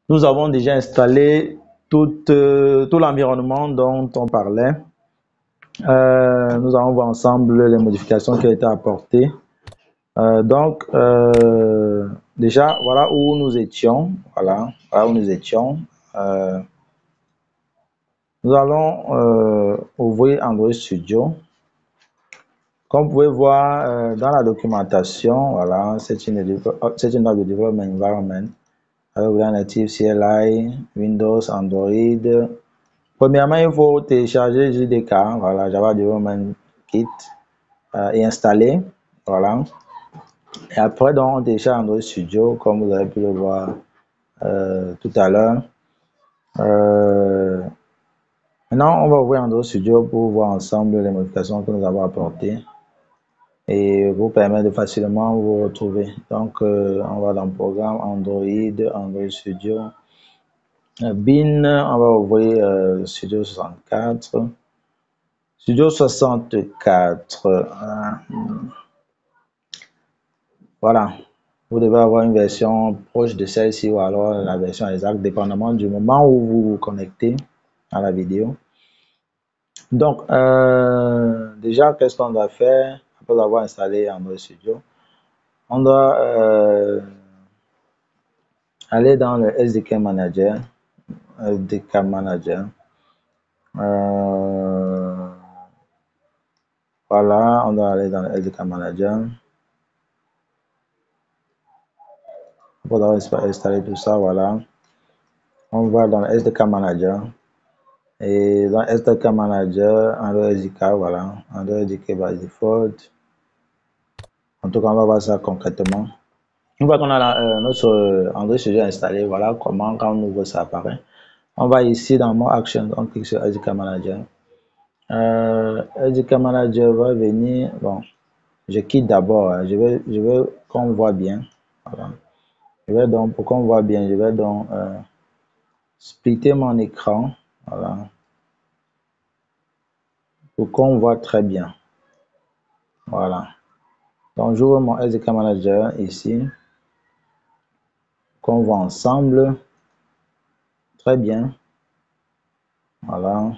Nous avons déjà installé tout l'environnement dont on parlait. Nous allons voir ensemble les modifications qui ont été apportées. Déjà, voilà où nous étions. Voilà où nous étions. Euh, Nous allons ouvrir Android Studio. Comme vous pouvez voir dans la documentation, voilà, c'est une note de development environment avec React Native, CLI, Windows, Android. Premièrement, il faut télécharger JDK, voilà, Java Development Kit et installer, voilà. Et après, donc, on télécharge Android Studio, comme vous avez pu le voir tout à l'heure. Maintenant, on va ouvrir Android Studio pour voir ensemble les modifications que nous avons apportées et vous permettre de facilement vous retrouver. Donc, on va dans le programme Android Studio. Bin, on va ouvrir Studio 64. Studio 64. Voilà. Vous devez avoir une version proche de celle-ci ou alors la version exacte, dépendamment du moment où vous vous connectez à la vidéo. Donc, déjà, qu'est-ce qu'on doit faire après avoir installé Android Studio? On doit aller dans le SDK Manager. SDK Manager. Voilà, on doit aller dans le SDK Manager. Après avoir installé tout ça, voilà. On va dans le SDK Manager. Et dans SDK Manager, Android SDK, voilà. Android SDK by default. En tout cas, on va voir ça concrètement. Une fois qu'on a notre Android Studio installé, voilà comment, quand on ouvre, ça apparaît. On va ici dans More Action, on clique sur SDK Manager. SDK Manager va venir, bon, je quitte d'abord, hein. Je vais qu'on voit bien. Voilà. Je vais donc, pour qu'on voit bien, je vais donc splitter mon écran. Voilà. Pour qu'on voit très bien. Voilà. Donc, j'ouvre mon SDK Manager ici. Qu'on voit ensemble. Très bien. Voilà.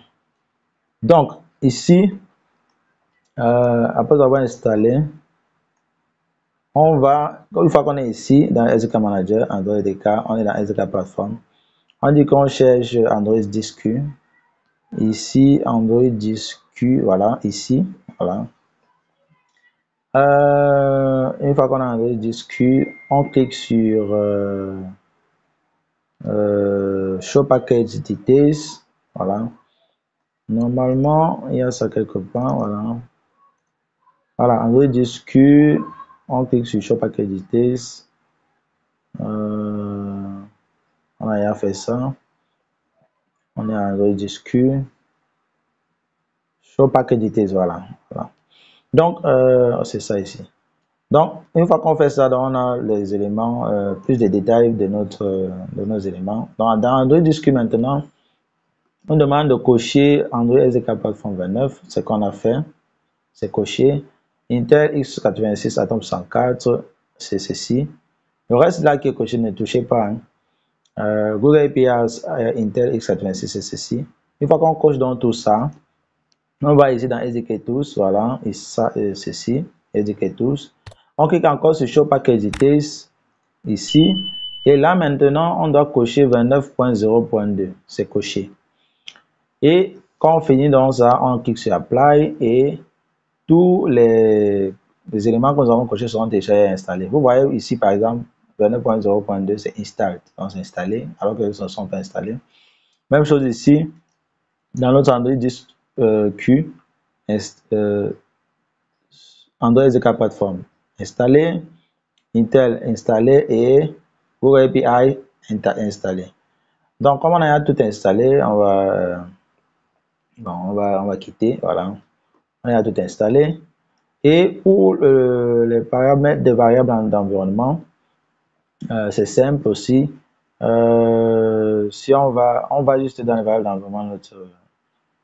Donc, ici, après avoir installé, on va, une fois qu'on est ici dans SDK Manager, Android SDK, on est dans SDK Platform. On dit qu'on cherche Android Disque. Ici, Android Disque, voilà, ici, voilà. Une fois qu'on a Android Disque, on clique sur Show Package Details, voilà. Normalement, il y a ça quelque part, voilà. Voilà, Android Disque, on clique sur Show Package Details. On a déjà fait ça. On est à Android Disque. Show Package Details, voilà. Donc, c'est ça ici. Donc, une fois qu'on fait ça, donc on a les éléments, plus de détails de nos éléments. Donc, dans Android Disque maintenant, on demande de cocher Android SDK Platform 29, ce qu'on a fait, c'est cocher. Intel x86 Atom 104, c'est ceci. Le reste là qui est coché, ne touchez pas. Hein. Google API Intel x86, c'est ceci. Une fois qu'on coche dans tout ça, on va ici dans SDK Tools, voilà, et ça, ceci, SDK Tools. On clique encore sur Show Package Details, ici. Et là maintenant, on doit cocher 29.0.2, c'est coché. Et quand on finit dans ça, on clique sur Apply et tous les éléments que nous avons cochés seront déjà installés. Vous voyez ici, par exemple, 29.0.2, c'est Installed, donc c'est installé, alors que ce ne sont pas installés. Même chose ici, dans notre Android 10 Q, Android SDK Platform installé, Intel installé et Google API installé. Donc, comme on a tout installé, on va quitter, voilà. On a tout installé. Et pour les paramètres des variables d'environnement, c'est simple aussi. Si on va juste dans les variables d'environnement de notre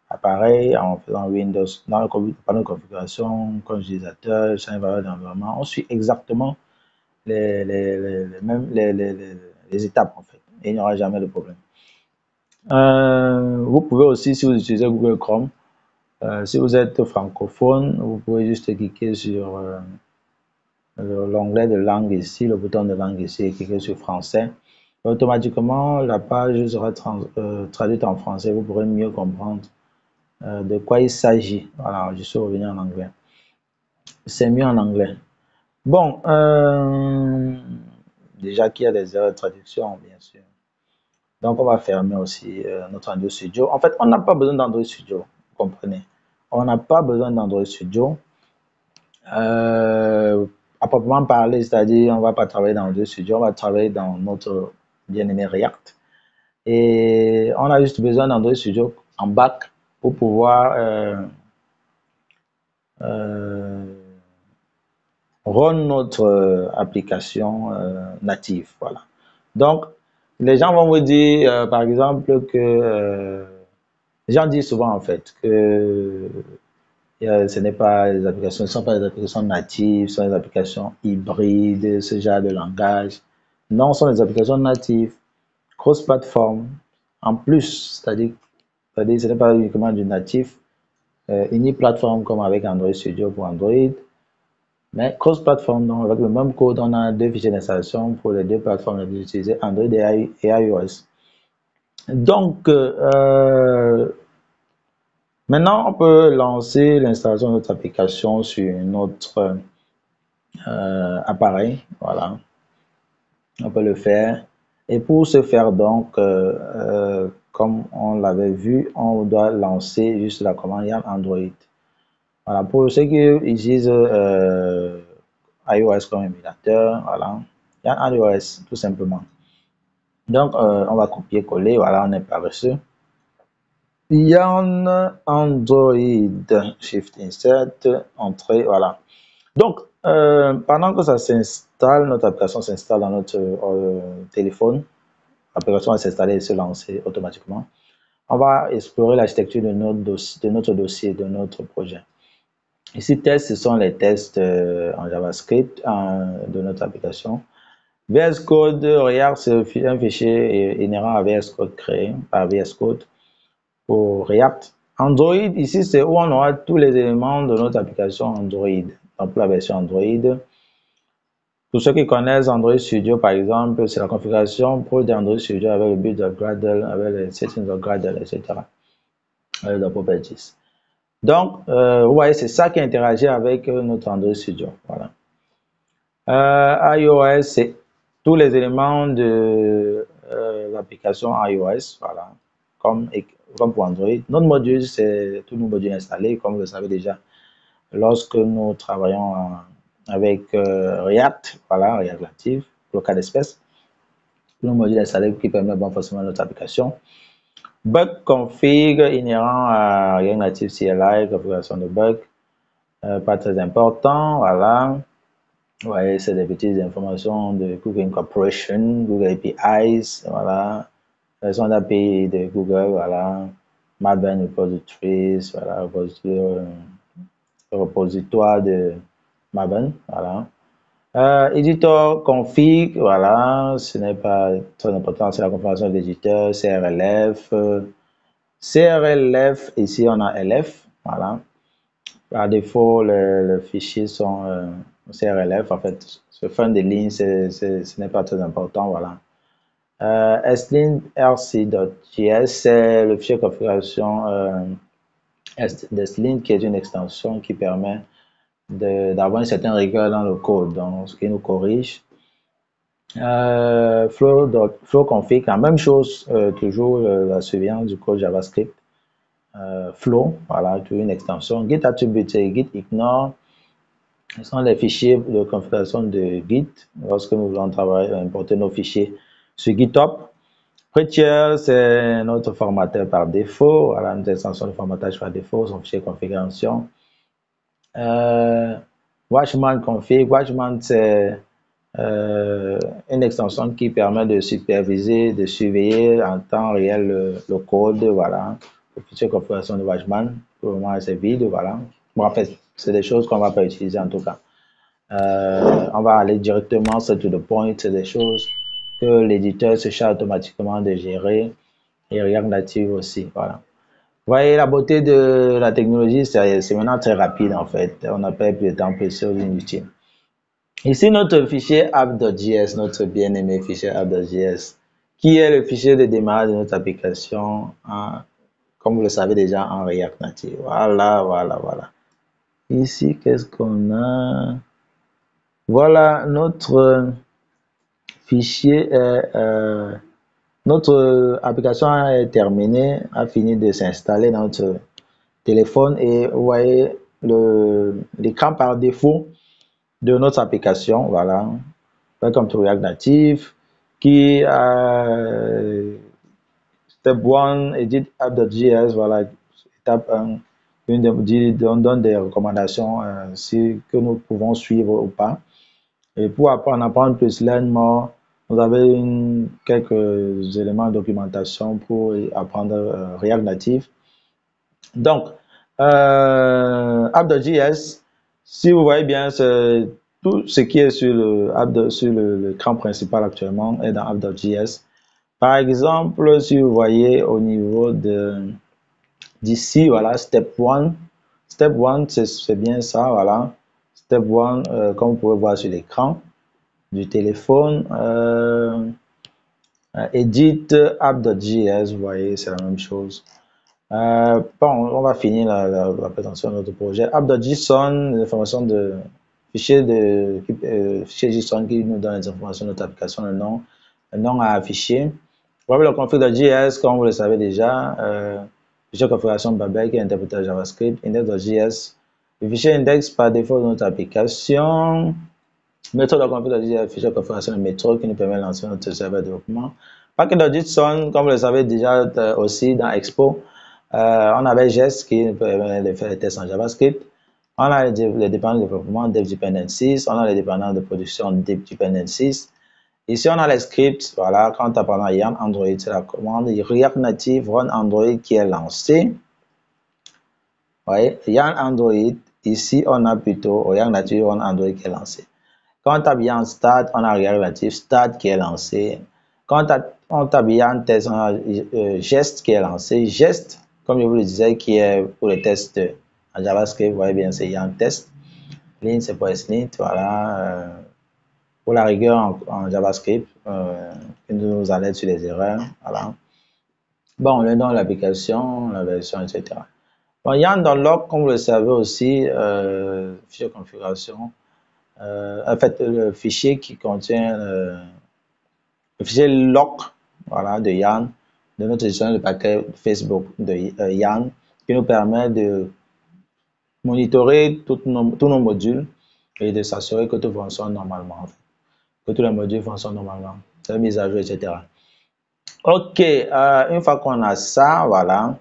appareil en faisant Windows dans le panneau de configuration, comme utilisateur, c'est une variable d'environnement. On suit exactement les étapes en fait. et il n'y aura jamais de problème. Vous pouvez aussi, si vous utilisez Google Chrome, si vous êtes francophone, vous pouvez juste cliquer sur l'onglet de langue ici, le bouton de langue ici, et cliquer sur français. Automatiquement, la page sera traduite en français. Vous pourrez mieux comprendre de quoi il s'agit. Voilà, je suis revenu en anglais. C'est mieux en anglais. Bon, déjà qu'il y a des erreurs de traduction, bien sûr. Donc, on va fermer aussi notre Android Studio. En fait, on n'a pas besoin d'Android Studio, vous comprenez. On n'a pas besoin d'Android Studio. À proprement parler, c'est-à-dire, on ne va pas travailler dans Android Studio, on va travailler dans notre bien-aimé React. Et on a juste besoin d'Android Studio en back pour pouvoir run notre application native. Voilà. Donc, les gens vont vous dire, par exemple, que les gens disent souvent en fait que ce n'est pas des applications, ce ne sont pas des applications natives, ce sont des applications hybrides, ce genre de langage. Non, ce sont des applications natives, cross-platform, en plus, c'est-à-dire ce n'est pas uniquement du natif, uni-plateforme comme avec Android Studio pour Android, mais cross-platform, donc avec le même code, on a deux fichiers d'installation pour les deux plateformes les plus utilisées, Android et iOS. Donc, maintenant, on peut lancer l'installation de notre application sur notre appareil. Voilà, on peut le faire. Et pour ce faire, donc, comme on l'avait vu, on doit lancer juste la commande YARN Android. Voilà, pour ceux qui utilisent iOS comme émulateur, voilà, YARN iOS tout simplement. Donc, on va copier-coller, voilà, on est paresseux. YARN Android, Shift Insert, entrée, voilà. Donc, pendant que ça s'installe, notre application s'installe dans notre téléphone, l'application va s'installer et se lancer automatiquement. On va explorer l'architecture de notre dossier, de notre projet. Ici, tests, ce sont les tests en JavaScript de notre application. VS Code, React, c'est un fichier inhérent à VS Code créé par VS Code pour React. Android, ici, c'est où on aura tous les éléments de notre application Android. Donc, pour la version Android. Pour ceux qui connaissent Android Studio, par exemple, c'est la configuration pour d'Android Studio avec le build of Gradle, avec les settings of Gradle, etc. Avec les properties. Donc, vous voyez, c'est ça qui interagit avec notre Android Studio. Voilà. iOS, c'est tous les éléments de l'application iOS, voilà, comme pour Android. Notre module, c'est tous nos modules installés, comme vous le savez déjà. Lorsque nous travaillons avec React, voilà, React Native, local espèce, nos modules installés qui permettent bon forcément notre application. Bug config inhérent à React Native CLI, configuration de bug, pas très important, voilà. Vous voyez, c'est des petites informations de Google Incorporation, Google APIs, voilà. Version d'API de Google, voilà. Maven Repositories, voilà, repositoire de Maven, voilà. Éditeur config, voilà, ce n'est pas très important, c'est la configuration de l'éditeur, CRLF. CRLF, ici on a LF, voilà. Par défaut, les fichiers sont CRLF, en fait, ce fin de ligne, ce n'est pas très important, voilà. Slint rc.js, c'est le fichier configuration de Slint qui est une extension qui permet d'avoir une certaine rigueur dans le code, donc ce qui nous corrige. Flow config, la même chose, toujours la surveillance du code JavaScript. Flow, voilà, une extension. Git attribute et Git ignore, ce sont les fichiers de configuration de Git lorsque nous voulons travailler, importer nos fichiers sur GitHub. Prettier, c'est notre formateur par défaut, voilà, une extension de formatage par défaut, son fichier configuration. Watchman config, Watchman c'est une extension qui permet de superviser, de surveiller en temps réel le code, voilà, le fichier configuration de Watchman. Pour le moment, c'est vide, voilà. Bon, en fait, c'est des choses qu'on ne va pas utiliser en tout cas. On va aller directement sur to the point, c'est des choses que l'éditeur se charge automatiquement de gérer et React Native aussi. Voilà. Vous voyez, la beauté de la technologie, c'est maintenant très rapide en fait. On n'a pas plus de temps précieux ou inutile. Ici, notre fichier app.js, notre bien-aimé fichier app.js, qui est le fichier de démarrage de notre application, comme vous le savez déjà, en React Native. Voilà, voilà, voilà. Ici, qu'est-ce qu'on a? Voilà, notre fichier notre application est terminée, a fini de s'installer dans notre téléphone et vous voyez l'écran par défaut de notre application, voilà, Welcome to React Native, qui step 1, edit app.js, voilà, étape 1, on donne des recommandations si, que nous pouvons suivre ou pas. Et pour en apprendre plus, learn more, vous avez quelques éléments de documentation pour apprendre React Native. Donc, app.js, si vous voyez bien, tout ce qui est sur l'écran principal actuellement est dans app.js. Par exemple, si vous voyez au niveau d'ici, voilà, step 1. Step 1, c'est bien ça, voilà. Step 1, comme vous pouvez voir sur l'écran du téléphone, edit app.js, vous voyez, c'est la même chose. Bon, on va finir la présentation de notre projet. App.json, les informations de fichier JSON qui nous donne les informations de notre application, le nom à afficher. Voilà le config.js, comme vous le savez déjà, fichier configuration Babel qui est interprété à JavaScript, index.js, le fichier index par défaut de notre application, méthode de config.js, fichier configuration de méthode qui nous permet de lancer notre serveur de développement. Package.json, comme vous le savez déjà aussi dans Expo, on avait Jest qui nous permet de faire les tests en JavaScript. On a les dépendances de développement Dev Dependencies, on a les dépendances de production Dev Dependencies. Ici, on a les scripts. Voilà, quand tu apprends Yarn Android, c'est la commande React Native Run Android qui est lancée. Vous voyez, Yarn Android. Ici, on a plutôt React Native Run Android qui est lancé. Quand on tape Yarn Start, on a React Native Start qui est lancé. Quand on tape Yarn Test, on a Jest qui est lancé. Jest, comme je vous le disais, qui est pour les tests en JavaScript. Vous voyez bien, c'est Yarn Test. Lint, c'est pour SNIT. Voilà. Pour la rigueur en JavaScript, qui nous aide sur les erreurs. Voilà. Bon, le nom de l'application, la version, etc. Bon, Yarn Download, comme vous le savez aussi, fichier configuration. En fait, le fichier qui contient le fichier lock, voilà, de Yarn, de notre gestionnaire de paquet Facebook de Yarn, qui nous permet de monitorer tous nos modules et de s'assurer que tout fonctionne normalement. En fait. Que tous les modules fonctionnent normalement, c'est mise à jour, etc. Ok, une fois qu'on a ça, voilà,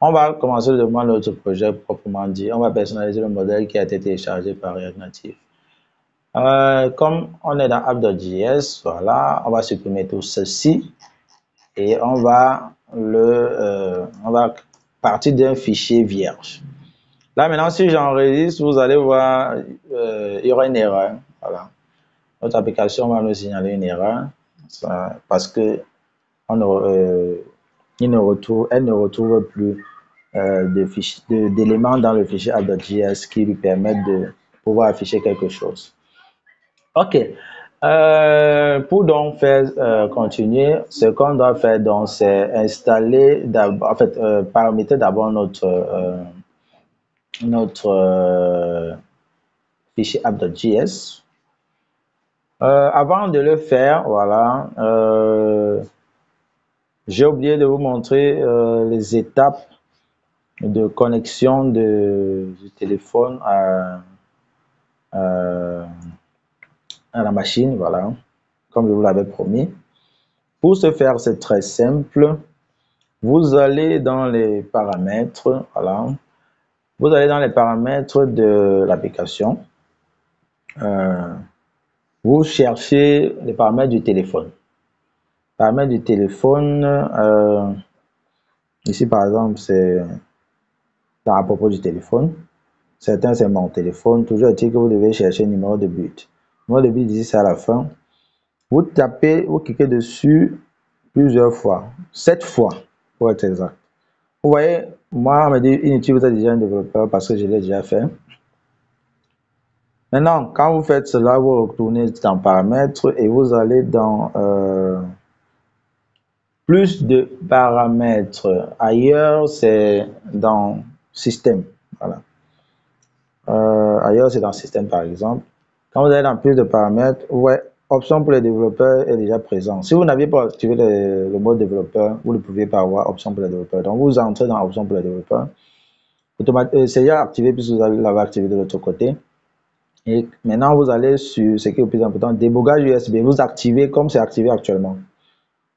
on va commencer le développement de notre projet proprement dit. On va personnaliser le modèle qui a été téléchargé par React Native. Comme on est dans app.js, voilà, on va supprimer tout ceci et on va partir d'un fichier vierge. Là maintenant, si j'enregistre, vous allez voir, il y aura une erreur. Voilà. Notre application va nous signaler une erreur parce que elle ne retrouve plus d'éléments dans le fichier app.js qui lui permettent de pouvoir afficher quelque chose. Ok. Pour donc faire continuer, ce qu'on doit faire donc c'est installer, en fait, paramétrer d'abord notre fichier app.js. Avant de le faire, voilà, j'ai oublié de vous montrer les étapes de connexion du téléphone à la machine, voilà, comme je vous l'avais promis. Pour ce faire, c'est très simple. Vous allez dans les paramètres, voilà. Vous allez dans les paramètres de l'application. Vous cherchez les paramètres du téléphone. Paramètres du téléphone, ici par exemple, c'est à propos du téléphone. Certains, c'est mon téléphone. Toujours est-il que vous devez chercher le numéro de but. Moi, le but ici, c'est à la fin. Vous tapez, vous cliquez dessus plusieurs fois. 7 fois, pour être exact. Vous voyez, moi, on me dit, inutile, vous êtes déjà un développeur parce que je l'ai déjà fait. Maintenant, quand vous faites cela, vous retournez dans paramètres et vous allez dans plus de paramètres. Ailleurs, c'est dans système. Voilà. Ailleurs, c'est dans système, par exemple. Quand vous allez dans plus de paramètres, ouais, option pour les développeurs est déjà présent. Si vous n'aviez pas activé le mode développeur, vous ne pouviez pas avoir option pour les développeurs. Donc, vous entrez dans option pour les développeurs. C'est déjà activé puisque vous l'avez activé de l'autre côté. Et maintenant, vous allez sur ce qui est le plus important, débogage USB. Vous activez comme c'est activé actuellement.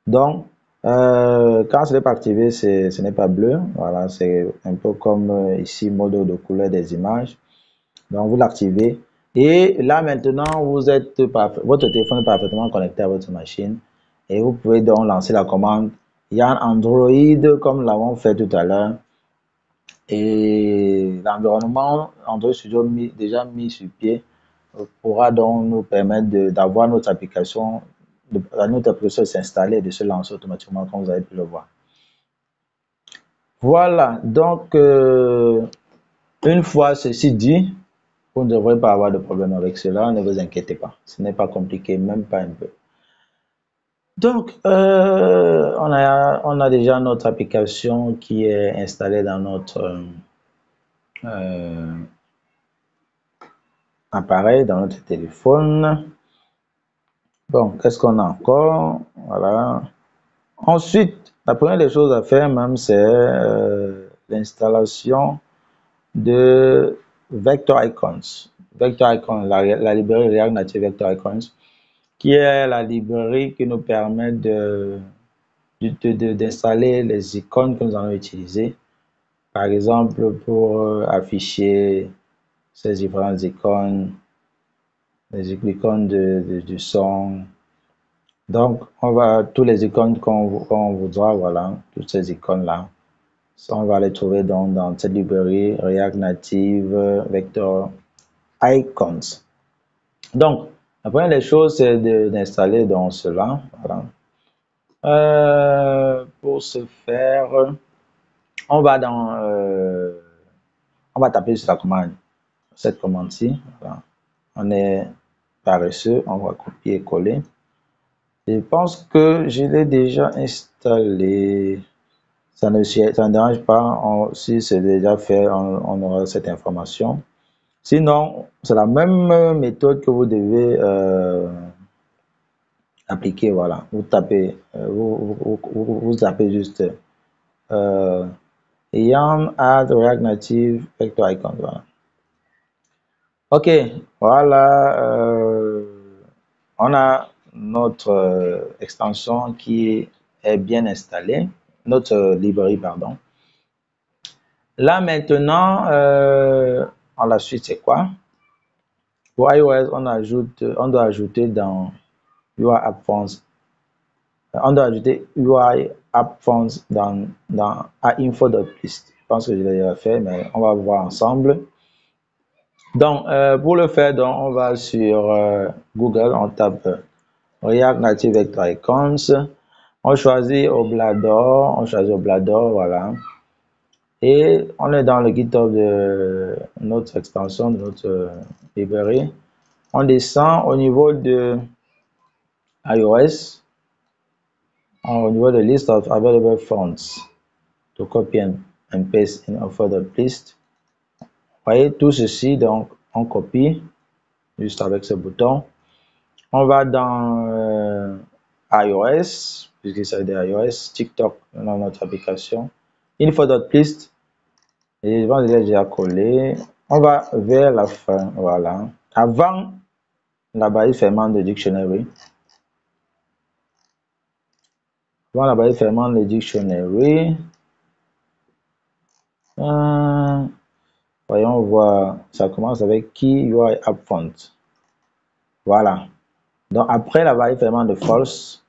Donc, quand ce n'est pas activé, ce n'est pas bleu. Voilà, c'est un peu comme ici, mode de couleur des images. Donc, vous l'activez. Et là, maintenant, votre téléphone est parfaitement connecté à votre machine. Et vous pouvez donc lancer la commande. Il y a un Android, comme nous l'avons fait tout à l'heure. Et l'environnement Android Studio déjà mis sur pied pourra donc nous permettre d'avoir notre application, notre application s'installer et de se lancer automatiquement comme vous avez pu le voir. Voilà, donc une fois ceci dit, vous ne devrez pas avoir de problème avec cela, ne vous inquiétez pas, ce n'est pas compliqué, même pas un peu. Donc, on a déjà notre application qui est installée dans notre appareil, dans notre téléphone. Bon, qu'est-ce qu'on a encore? Voilà. Ensuite, la première des choses à faire même, c'est l'installation de Vector Icons. Vector Icons, la librairie React Native Vector Icons, qui est la librairie qui nous permet d'installer les icônes que nous allons utiliser. Par exemple, pour afficher ces différentes icônes, les icônes du son. Donc, on va, tous les icônes qu'on voudra, voilà, toutes ces icônes-là, on va les trouver dans cette librairie React Native Vector Icons. Donc, la première des choses, c'est d'installer dans cela. Voilà. Pour ce faire, on va on va taper sur la commande, cette commande-ci. Voilà. On est paresseux, on va copier et coller. Je pense que je l'ai déjà installé. Ça ne dérange pas. Si c'est déjà fait, on aura cette information. Sinon, c'est la même méthode que vous devez appliquer. Voilà. Vous tapez, vous tapez juste Yam add React Native Vector Icon. Voilà. Ok, voilà. On a notre extension qui est bien installée, notre librairie, pardon. Là maintenant, en la suite, c'est quoi? Pour iOS, on doit ajouter dans UI App Fonts, on doit ajouter UI App Fonts dans info.list. Je pense que je l'ai déjà fait, mais on va voir ensemble. Donc, pour le faire, donc, on va sur Google, on tape React Native Vector Icons. On choisit Oblador, voilà. Et on est dans le GitHub de notre extension, de notre librairie. On descend au niveau de iOS, au niveau de List of Available Fonts, to copy and paste in offer.list. Vous voyez tout ceci, donc on copie juste avec ce bouton. On va dans iOS, puisqu'il s'agit de iOS, TikTok dans notre application, info.list, et je vais déjà collé. On va vers la fin, voilà. Avant la barre fermante de dictionary. Avant la barre fermante de dictionary. Voyons voir, ça commence avec Key UI App Font. Voilà. Donc après la barre fermante de false,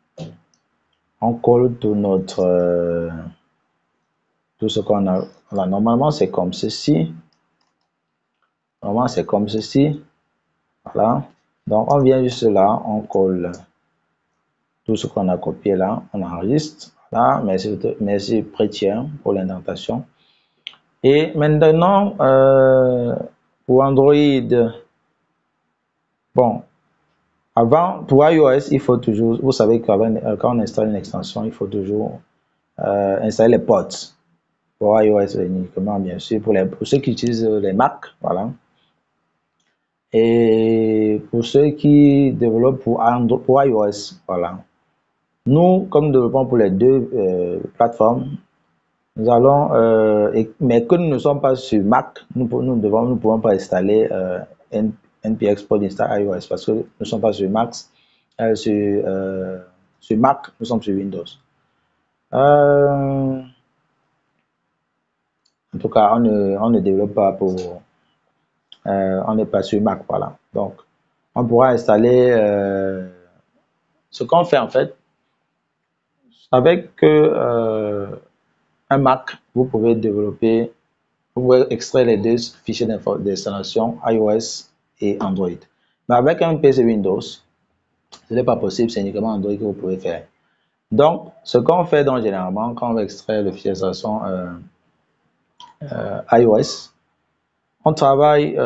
on colle tout notre tout ce qu'on a. Là, normalement, c'est comme ceci. Normalement, c'est comme ceci. Voilà. Donc, on vient juste là, on colle tout ce qu'on a copié là, on enregistre. Là, merci Chrétien pour l'indentation. Et maintenant, pour Android, bon, avant, pour iOS, il faut toujours, vous savez qu'avant, quand on installe une extension, il faut toujours installer les ports. Pour iOS uniquement, bien sûr, pour ceux qui utilisent les Mac, voilà. Et pour ceux qui développent pour iOS, voilà. Nous, comme nous développons pour les deux plateformes, nous allons, mais que nous ne sommes pas sur Mac, nous ne pouvons pas installer npx pod install iOS parce que nous ne sommes pas sur Mac, sur Mac, nous sommes sur Windows. En tout cas, on ne développe pas pour, on n'est pas sur Mac, voilà. Donc, on pourra installer ce qu'on fait en fait avec un Mac. Vous pouvez développer, vous pouvez extraire les deux fichiers d'installation iOS et Android. Mais avec un PC Windows, ce n'est pas possible, c'est uniquement Android que vous pouvez faire. Donc, ce qu'on fait donc généralement quand on veut extraire le fichier d'installation iOS, on travaille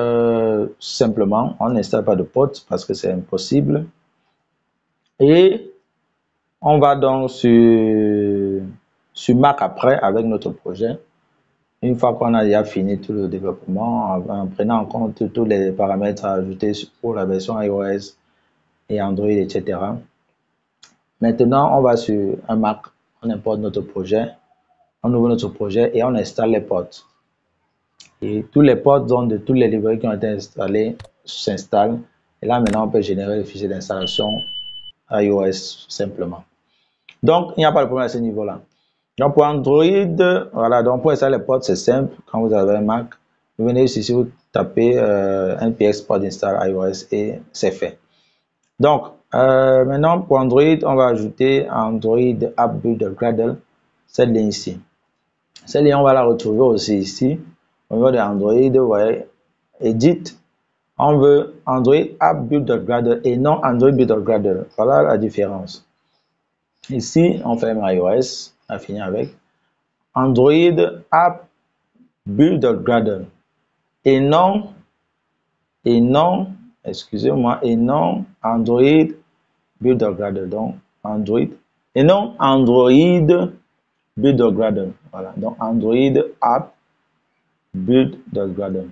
simplement, on n'installe pas de ports parce que c'est impossible. Et on va donc sur Mac après avec notre projet. Une fois qu'on a déjà fini tout le développement, en prenant en compte tous les paramètres à ajouter pour la version iOS et Android, etc. Maintenant, on va sur un Mac, on importe notre projet, on ouvre notre projet et on installe les ports. Et tous les ports de toutes les librairies qui ont été installées s'installent. Et là, maintenant, on peut générer le fichier d'installation iOS simplement. Donc, il n'y a pas de problème à ce niveau-là. Donc, pour Android, voilà, donc pour installer les ports, c'est simple. Quand vous avez un Mac, vous venez ici, vous tapez npx pod install iOS et c'est fait. Donc, maintenant, pour Android, on va ajouter Android App Builder Gradle, cette ligne ici. Cette ligne, on va la retrouver aussi ici. Au niveau de Android, vous voyez, Edit, on veut Android App Builder Gradle et non Android Builder Gradle. Voilà la différence. Ici, on fait iOS, on a fini avec Android App Builder Gradle et non, excusez-moi, et non Android Builder Gradle. Donc, Android et non Android Builder Gradle. Voilà, donc Android App Builder Gradle.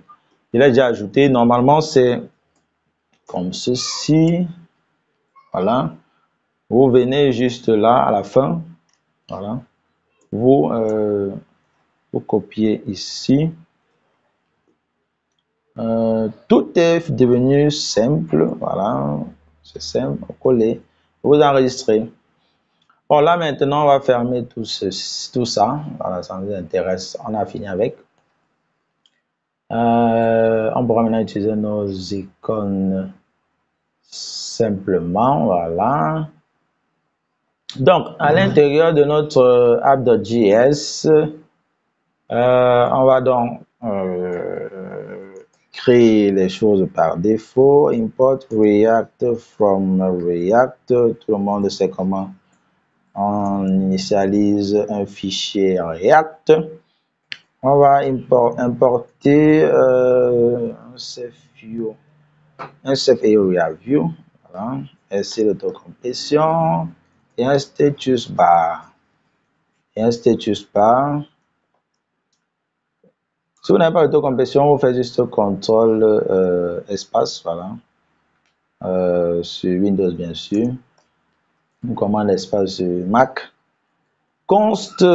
Je l'ai déjà ajouté. Normalement, c'est comme ceci. Voilà. Vous venez juste là à la fin. Voilà. Vous copiez ici. Tout est devenu simple. Voilà. C'est simple. Vous collez. Vous enregistrez. Bon, là maintenant, on va fermer tout ça. Voilà, ça nous intéresse. On a fini avec. On pourra maintenant utiliser nos icônes simplement. Voilà. Donc, à l'intérieur de notre app.js, on va donc créer les choses par défaut. Import React from React. Tout le monde sait comment on initialise un fichier React. On va importer un area view. Voilà. C'est l'autocomplétion et un status bar. Si vous n'avez pas d'autocomplétion, vous faites juste CTRL espace, voilà. Sur Windows, bien sûr. Nous commande espace sur Mac. Const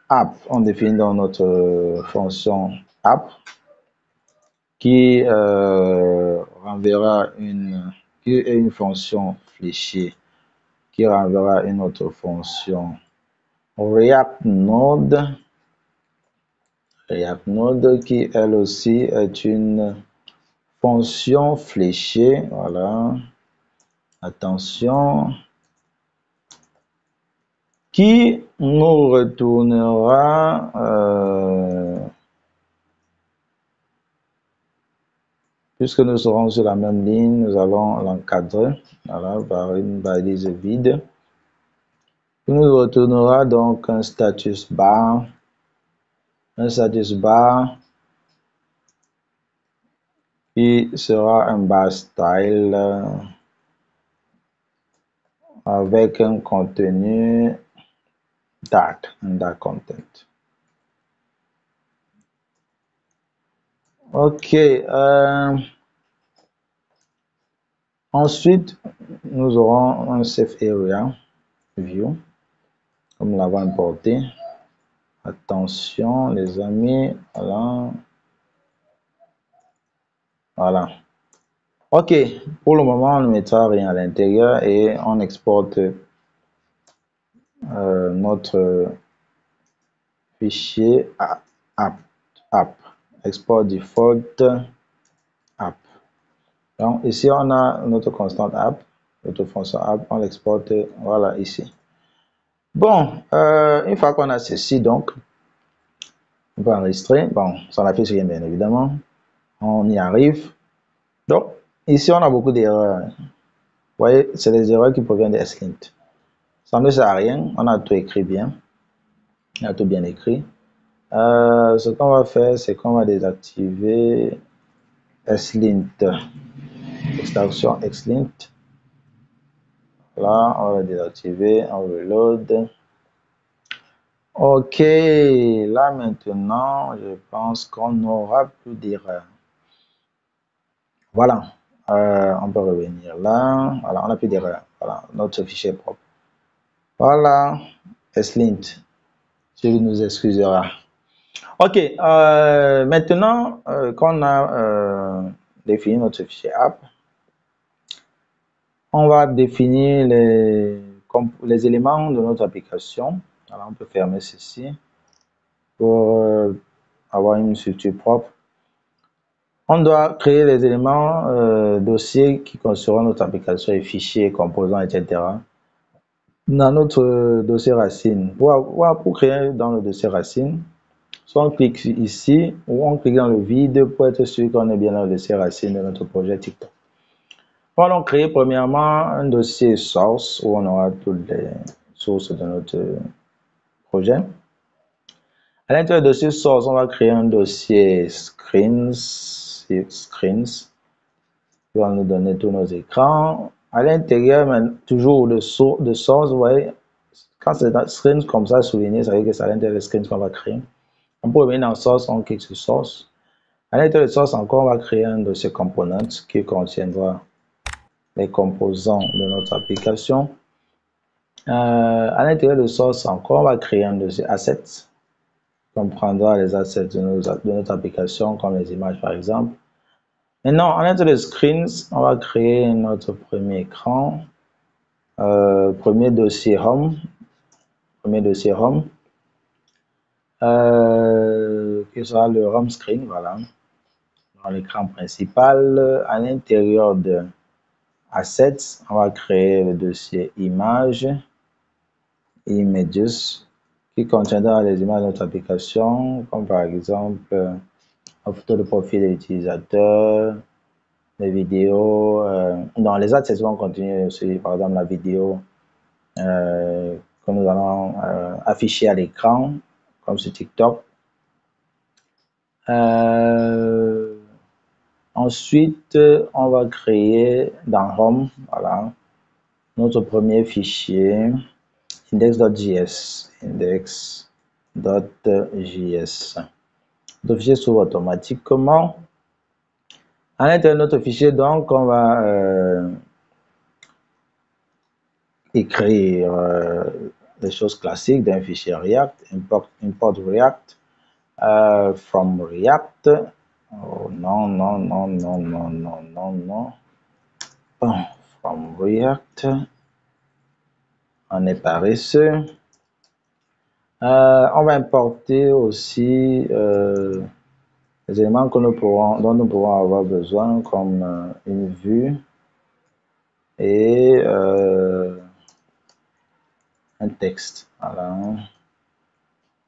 app, on définit dans notre fonction app qui renverra une fonction fléchée qui renverra une autre fonction React Node qui elle aussi est une fonction fléchée. Voilà, attention, qui nous retournera Puisque nous serons sur la même ligne, nous allons l'encadrer, voilà, par une balise vide. Il nous retournera donc un status bar qui sera un bar style avec un contenu dark content. Ok. Ensuite, nous aurons un safe area view, comme nous l'avons importé. Attention, les amis, voilà. Voilà. Ok, pour le moment, on ne mettra rien à l'intérieur et on exporte notre fichier app. Export default app. Donc ici, on a notre constante app, notre fonction app, on l'exporte, voilà, ici. Bon, une fois qu'on a ceci, donc, on peut enregistrer. Bon, ça n'affiche rien, bien évidemment. On y arrive. Donc, ici, on a beaucoup d'erreurs. Vous voyez, c'est des erreurs qui proviennent de Slint. Ça ne sert à rien, on a tout écrit bien. On a tout bien écrit. Ce qu'on va faire, c'est qu'on va désactiver Slint. Extraction Xlint. Là, on va désactiver, on reload. Ok, là maintenant, je pense qu'on n'aura plus d'erreur. Voilà, on peut revenir là. Voilà, on n'a plus d'erreur. Voilà, notre fichier est propre. Voilà, Slint, tu nous excuseras. Ok, maintenant qu'on a défini notre fichier app, on va définir les éléments de notre application. Alors, on peut fermer ceci pour avoir une structure propre. On doit créer les éléments dossiers qui constitueront notre application et fichiers, composants, etc. Dans notre dossier racine. Pour créer dans le dossier racine, soit on clique ici ou on clique dans le vide pour être sûr qu'on est bien dans le dossier racine de notre projet TikTok. On va donc créer premièrement un dossier source où on aura toutes les sources de notre projet. À l'intérieur du dossier source, on va créer un dossier screens qui va nous donner tous nos écrans. À l'intérieur, toujours de source, vous voyez, quand c'est dans screens comme ça souligné, ça veut dire que c'est à l'intérieur des screens qu'on va créer. On peut revenir dans source, on clique sur source. À l'intérieur de source encore, on va créer un dossier components qui contiendra les composants de notre application. À l'intérieur de source encore, on va créer un dossier assets qui comprendra les assets de notre application, comme les images par exemple. Maintenant, à l'intérieur de screens, on va créer notre premier écran, premier dossier home, qui sera le home screen, voilà, dans l'écran principal. À l'intérieur de Assets, on va créer le dossier images, images, qui contiendra les images de notre application, comme par exemple la photo de profil de l'utilisateur, les vidéos. Dans les assets, vont continuer aussi, par exemple la vidéo que nous allons afficher à l'écran, comme sur TikTok. Ensuite, on va créer dans Home, voilà, notre premier fichier, index.js. Le fichier s'ouvre automatiquement. À l'intérieur de notre fichier, donc, on va écrire les choses classiques d'un fichier React, import React, from React. Oh non, non, non, non, non, non, non, non. Bon, from React. On est paresseux. On va importer aussi les éléments dont nous pourrons avoir besoin, comme une vue et un texte. Voilà.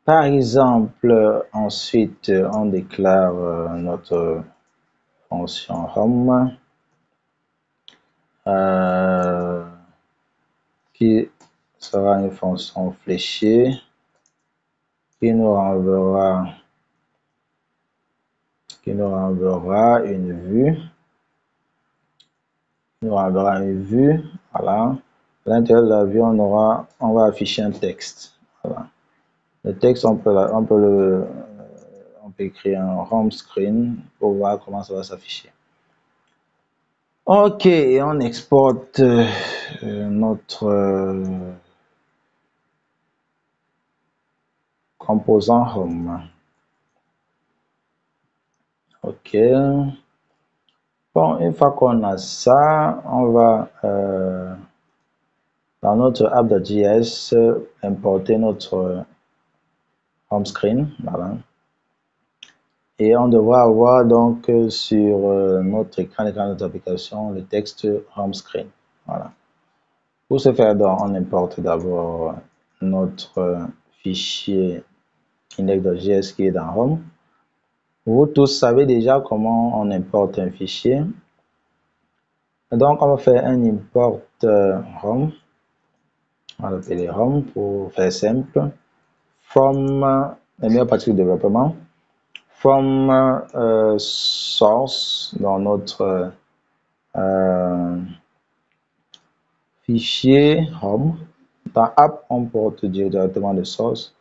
Par exemple, ensuite, on déclare notre fonction home qui sera une fonction fléchée qui nous renverra une vue. Voilà. À l'intérieur de la vue, on va afficher un texte. Voilà. Le texte, on peut écrire un home screen pour voir comment ça va s'afficher. Ok, et on exporte notre composant home. Ok. Bon, une fois qu'on a ça, on va dans notre app.js importer notre home screen. Voilà. Et on devra avoir donc sur notre écran de notre application le texte home screen. Voilà. Pour ce faire, donc, on importe d'abord notre fichier index.js qui est dans home. Vous tous savez déjà comment on importe un fichier. Donc, on va faire un import home. On va l'appeler home pour faire simple. From, la meilleure partie du développement. From source dans notre fichier home. Dans app, on porte directement de source.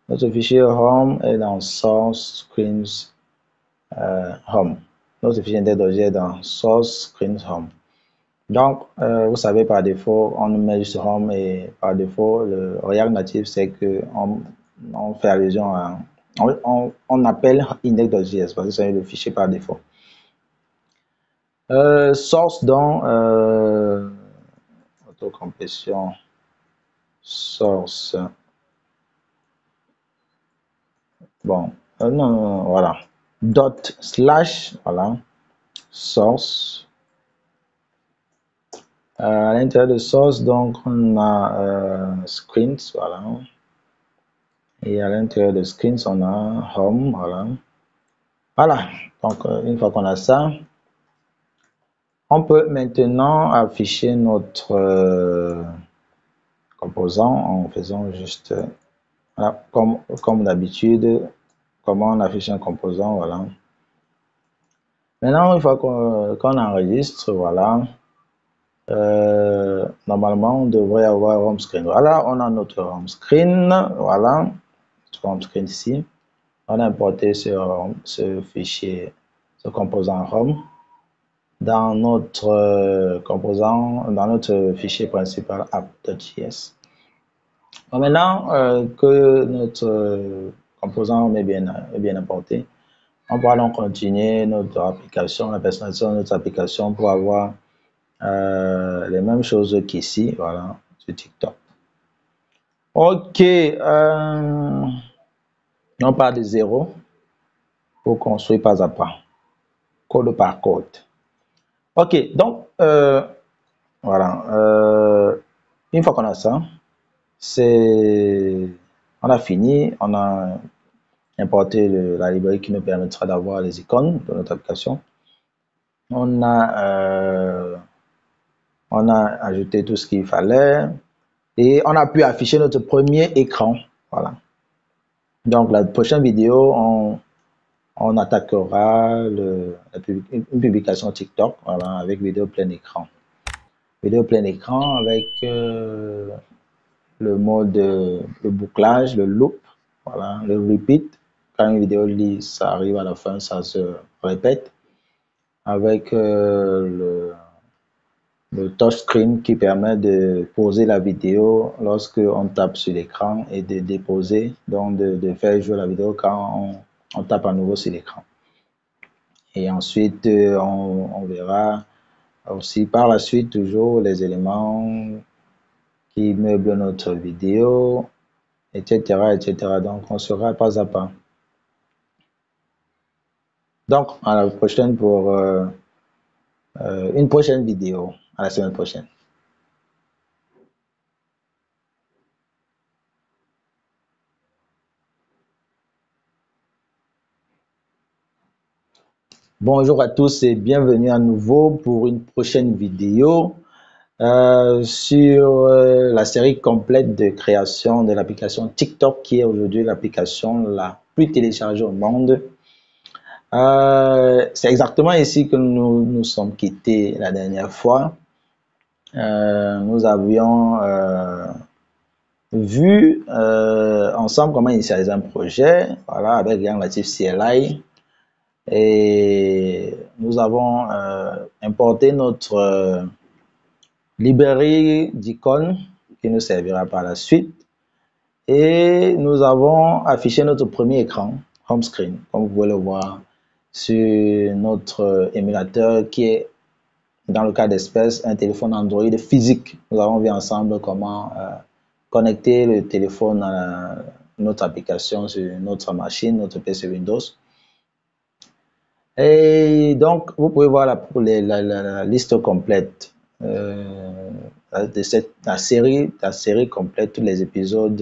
Notre fichier home est dans source screens home. Notre fichier index.js est dans source screens home. Donc, vous savez, par défaut, on met juste home et par défaut, le React Native, c'est que on fait allusion à... On appelle index.js parce que c'est le fichier par défaut. Source dans autocomplétion source. Bon, non, voilà. Dot slash, voilà. Source. À l'intérieur de source, donc, on a screens, voilà. Et à l'intérieur de screens, on a home, voilà. Voilà. Donc, une fois qu'on a ça, on peut maintenant afficher notre composant en faisant juste, voilà, comme d'habitude, comment on affiche un composant, voilà. Maintenant, une fois qu'on enregistre, voilà, normalement, on devrait avoir home screen. Voilà, on a notre home screen, voilà, notre home screen ici. On a importé ce fichier, ce composant home dans notre composant, dans notre fichier principal app.js. Maintenant que notre composant home est bien importé, on pourra donc continuer notre application, la personnalisation de notre application pour avoir les mêmes choses qu'ici, voilà, sur TikTok. Ok, on part de zéro pour construire pas à pas, code par code. Ok, donc, voilà, une fois qu'on a ça, on a fini, on a importé la librairie qui nous permettra d'avoir les icônes de notre application. On a ajouté tout ce qu'il fallait et on a pu afficher notre premier écran. Voilà. Donc, la prochaine vidéo, on attaquera une publication TikTok, voilà, avec vidéo plein écran. Vidéo plein écran avec le mode le bouclage, le loop, voilà, le repeat. Quand une vidéo lit, ça arrive à la fin, ça se répète. Avec le touchscreen qui permet de poser la vidéo lorsque on tape sur l'écran et de déposer, donc de faire jouer la vidéo quand on tape à nouveau sur l'écran. Et ensuite, on verra aussi par la suite toujours les éléments qui meublent notre vidéo, etc., etc. Donc, on sera pas à pas. Donc, à la prochaine pour une prochaine vidéo. À la semaine prochaine. Bonjour à tous et bienvenue à nouveau pour une prochaine vidéo sur la série complète de création de l'application TikTok qui est aujourd'hui l'application la plus téléchargée au monde. C'est exactement ici que nous nous sommes quittés la dernière fois. Nous avions vu ensemble comment initialiser un projet, voilà, avec React Native CLI. Et nous avons importé notre librairie d'icônes qui nous servira par la suite. Et nous avons affiché notre premier écran, home screen, comme vous pouvez le voir sur notre émulateur qui est, dans le cas d'espèce, un téléphone Android physique. Nous avons vu ensemble comment connecter le téléphone à notre application sur notre machine, notre PC Windows. Et donc, vous pouvez voir la liste complète de la série complète, tous les épisodes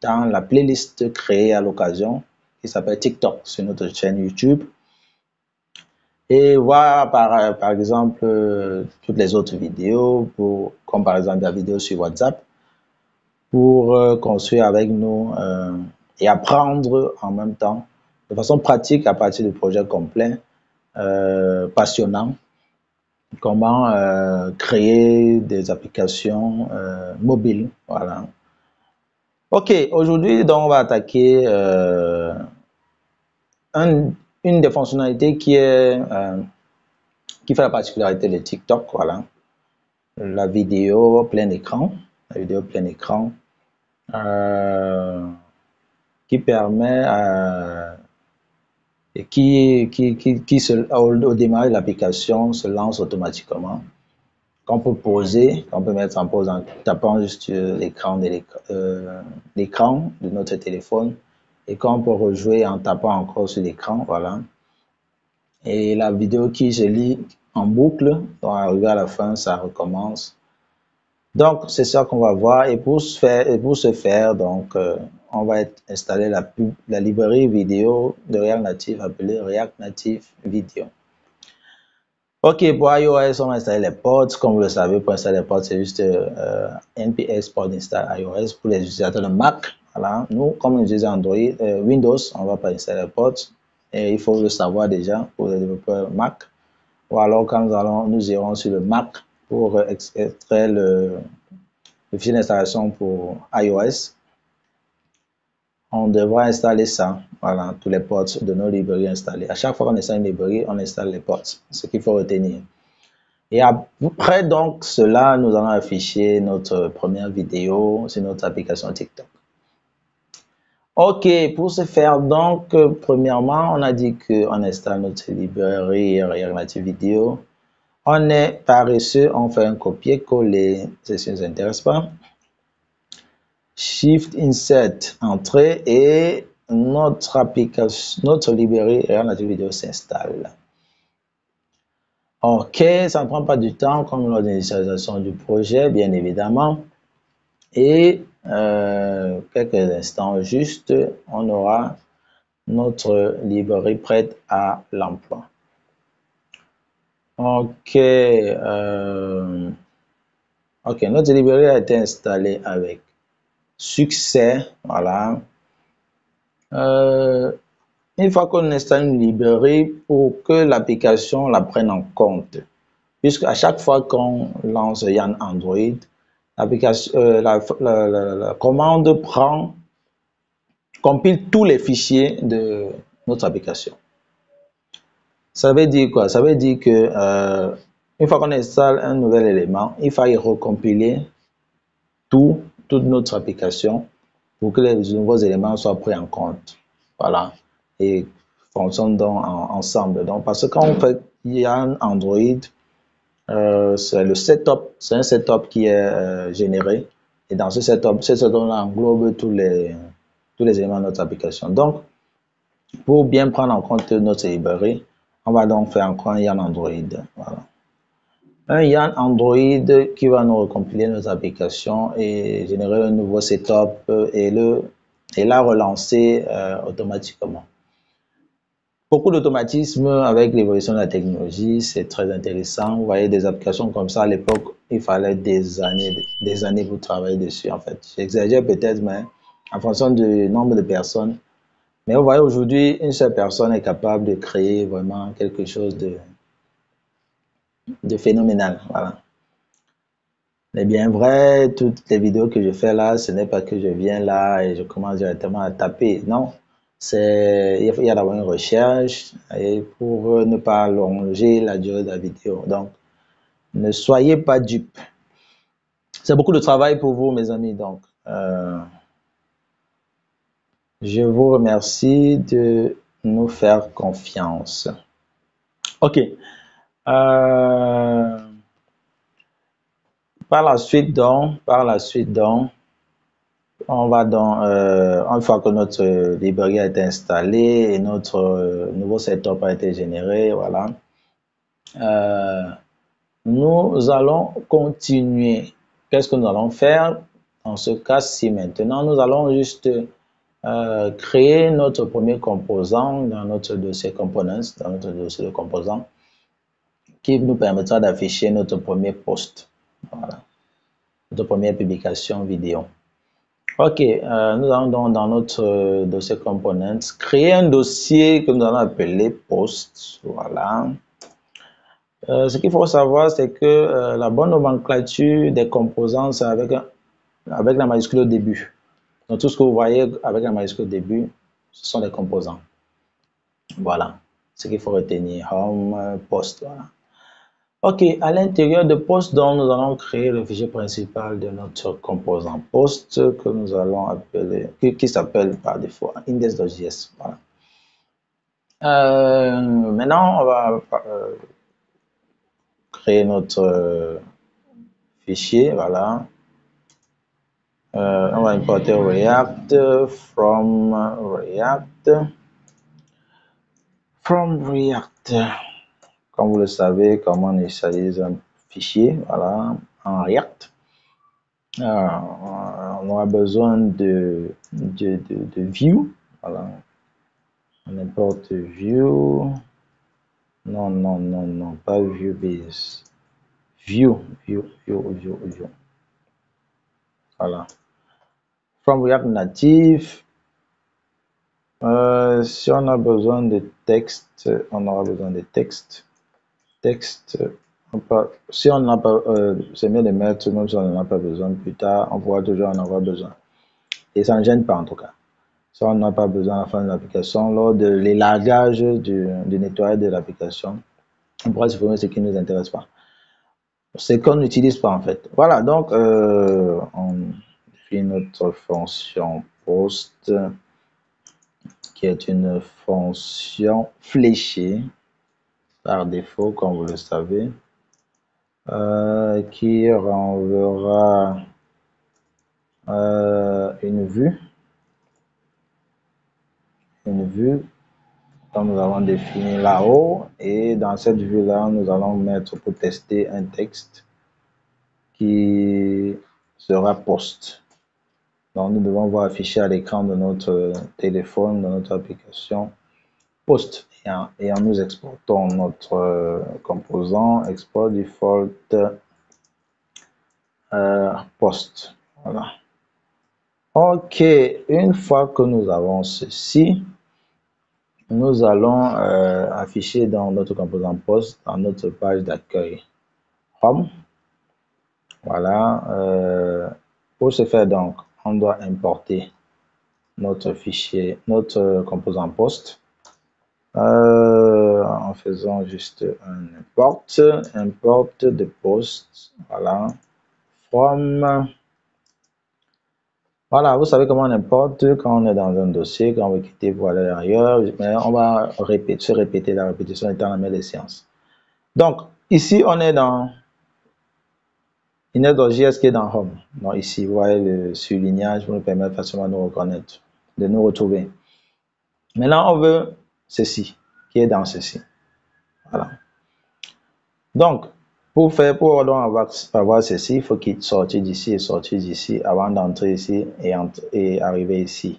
dans la playlist créée à l'occasion qui s'appelle TikTok sur notre chaîne YouTube. Et voir par exemple toutes les autres vidéos, comme par exemple la vidéo sur WhatsApp, pour construire avec nous et apprendre en même temps de façon pratique à partir du projet complet, passionnant, comment créer des applications mobiles. Voilà. Ok, aujourd'hui, donc, on va attaquer une des fonctionnalités qui fait la particularité de TikTok. Voilà. La vidéo plein écran. La vidéo plein écran qui permet et qui au démarrage de l'application se lance automatiquement, qu'on peut poser, qu'on peut mettre en pause en tapant juste sur l'écran de notre téléphone et qu'on peut rejouer en tapant encore sur l'écran, voilà. Et la vidéo qui se lit en boucle, donc arrivé à la fin, ça recommence. Donc, c'est ça qu'on va voir. Et pour ce faire, donc, on va installer la librairie vidéo de React Native appelée React Native Video. Ok, pour iOS, on va installer les ports. Comme vous le savez, pour installer les ports, c'est juste npm port install iOS pour les utilisateurs de Mac. Voilà. Nous, comme nous utilisons Windows, on ne va pas installer les ports. Et il faut le savoir déjà pour les développeurs Mac. Ou alors, quand nous irons sur le Mac pour extraire le fichier d'installation pour iOS, on devra installer ça, voilà, tous les ports de nos librairies installées. À chaque fois qu'on installe une librairie, on installe les ports, ce qu'il faut retenir. Et après donc cela, nous allons afficher notre première vidéo sur notre application TikTok. Ok, pour ce faire donc, premièrement, on a dit qu'on installe notre librairie React Native Video. On est paresseux, on fait un copier-coller, ça ne nous intéresse pas. Shift Insert Entrée et notre application, notre librairie React Native Video s'installe. Ok, ça ne prend pas du temps comme lors de l'initialisation du projet, bien évidemment. Et quelques instants juste, on aura notre librairie prête à l'emploi. Ok, ok, notre librairie a été installée avec succès, voilà. Une fois qu'on installe une librairie, pour que l'application la prenne en compte, puisque à chaque fois qu'on lance Yann Android, la commande compile tous les fichiers de notre application. Ça veut dire quoi? Ça veut dire que une fois qu'on installe un nouvel élément, il faut y recompiler toute notre application pour que les nouveaux éléments soient pris en compte. Voilà. Et fonctionnent donc ensemble. Donc, parce que quand on fait Yann Android, c'est le setup, c'est un setup qui est généré. Et dans ce setup englobe tous les éléments de notre application. Donc, pour bien prendre en compte notre librairie, on va donc faire encore un Yann Android. Voilà. Un Yann Android qui va nous recompiler nos applications et générer un nouveau setup et la relancer automatiquement. beaucoup d'automatisme avec l'évolution de la technologie, c'est très intéressant. Vous voyez des applications comme ça, à l'époque, il fallait des années pour travailler dessus en fait. J'exagère peut-être, mais en fonction du nombre de personnes. Mais vous voyez aujourd'hui, une seule personne est capable de créer vraiment quelque chose de phénoménal. Voilà. Mais bien vrai, toutes les vidéos que je fais là, ce n'est pas que je viens là et je commence directement à taper. Non, il y a d'abord une recherche et pour ne pas allonger la durée de la vidéo. Donc, ne soyez pas dupes. C'est beaucoup de travail pour vous, mes amis. Donc, je vous remercie de nous faire confiance. OK. Par la suite, on va donc, une fois que notre librairie a été installée et notre nouveau setup a été généré, voilà, nous allons continuer. Qu'est-ce que nous allons faire dans ce cas-ci maintenant? Nous allons juste créer notre premier composant dans notre dossier components, dans notre dossier de composants, qui nous permettra d'afficher notre premier post, voilà, notre première publication vidéo. Ok, nous allons donc dans notre dossier components créer un dossier que nous allons appeler post. Voilà. Ce qu'il faut savoir, c'est que la bonne nomenclature des composants, c'est avec la majuscule au début. Donc tout ce que vous voyez avec la majuscule au début, ce sont des composants. Voilà, ce qu'il faut retenir. Home, post, voilà. Ok, à l'intérieur de post, donc, nous allons créer le fichier principal de notre composant post que nous allons appeler, qui s'appelle par défaut index.js. Voilà. Maintenant, on va créer notre fichier. Voilà. On va importer React from React. Comme vous le savez, comment on initialise un fichier, voilà, en React. On aura besoin de view, voilà. On importe view. Non, pas view base. View. Voilà. From React Native. Si on a besoin de texte, on aura besoin de texte. Si on n'a pas, c'est mieux de mettre, même si on n'en a pas besoin plus tard, on pourra toujours en avoir besoin. Et ça ne gêne pas en tout cas. Si on n'a pas besoin à la fin de l'application, lors de l'élargage du nettoyage de l'application, on pourra supprimer ce qui ne nous intéresse pas. Ce qu'on n'utilise pas en fait. Voilà, donc on fait notre fonction post qui est une fonction fléchée par défaut, comme vous le savez, qui renverra une vue comme nous avons défini là-haut, et dans cette vue-là, nous allons mettre pour tester un texte qui sera post. Donc, nous devons voir afficher à l'écran de notre téléphone, de notre application, post. Et en nous exportons notre composant export default post. Voilà. Ok, une fois que nous avons ceci, nous allons afficher dans notre composant post, dans notre page d'accueil Home. Voilà. Pour ce faire, donc, on doit importer notre fichier, notre composant post, en faisant juste un import de post. Voilà. From. Voilà, vous savez comment on importe quand on est dans un dossier, quand on veut quitter pour aller ailleurs, mais on va se répéter, la répétition étant la mère des sciences. Donc, ici, on est dans index.js qui est dans Home. Donc, ici, vous voyez le surlignage pour nous permettre facilement de nous reconnaître, de nous retrouver. Maintenant, on veut ceci, qui est dans ceci. Voilà. Donc, pour avoir ceci, il faut qu'il sorte d'ici et sortir d'ici avant d'entrer ici et arriver ici,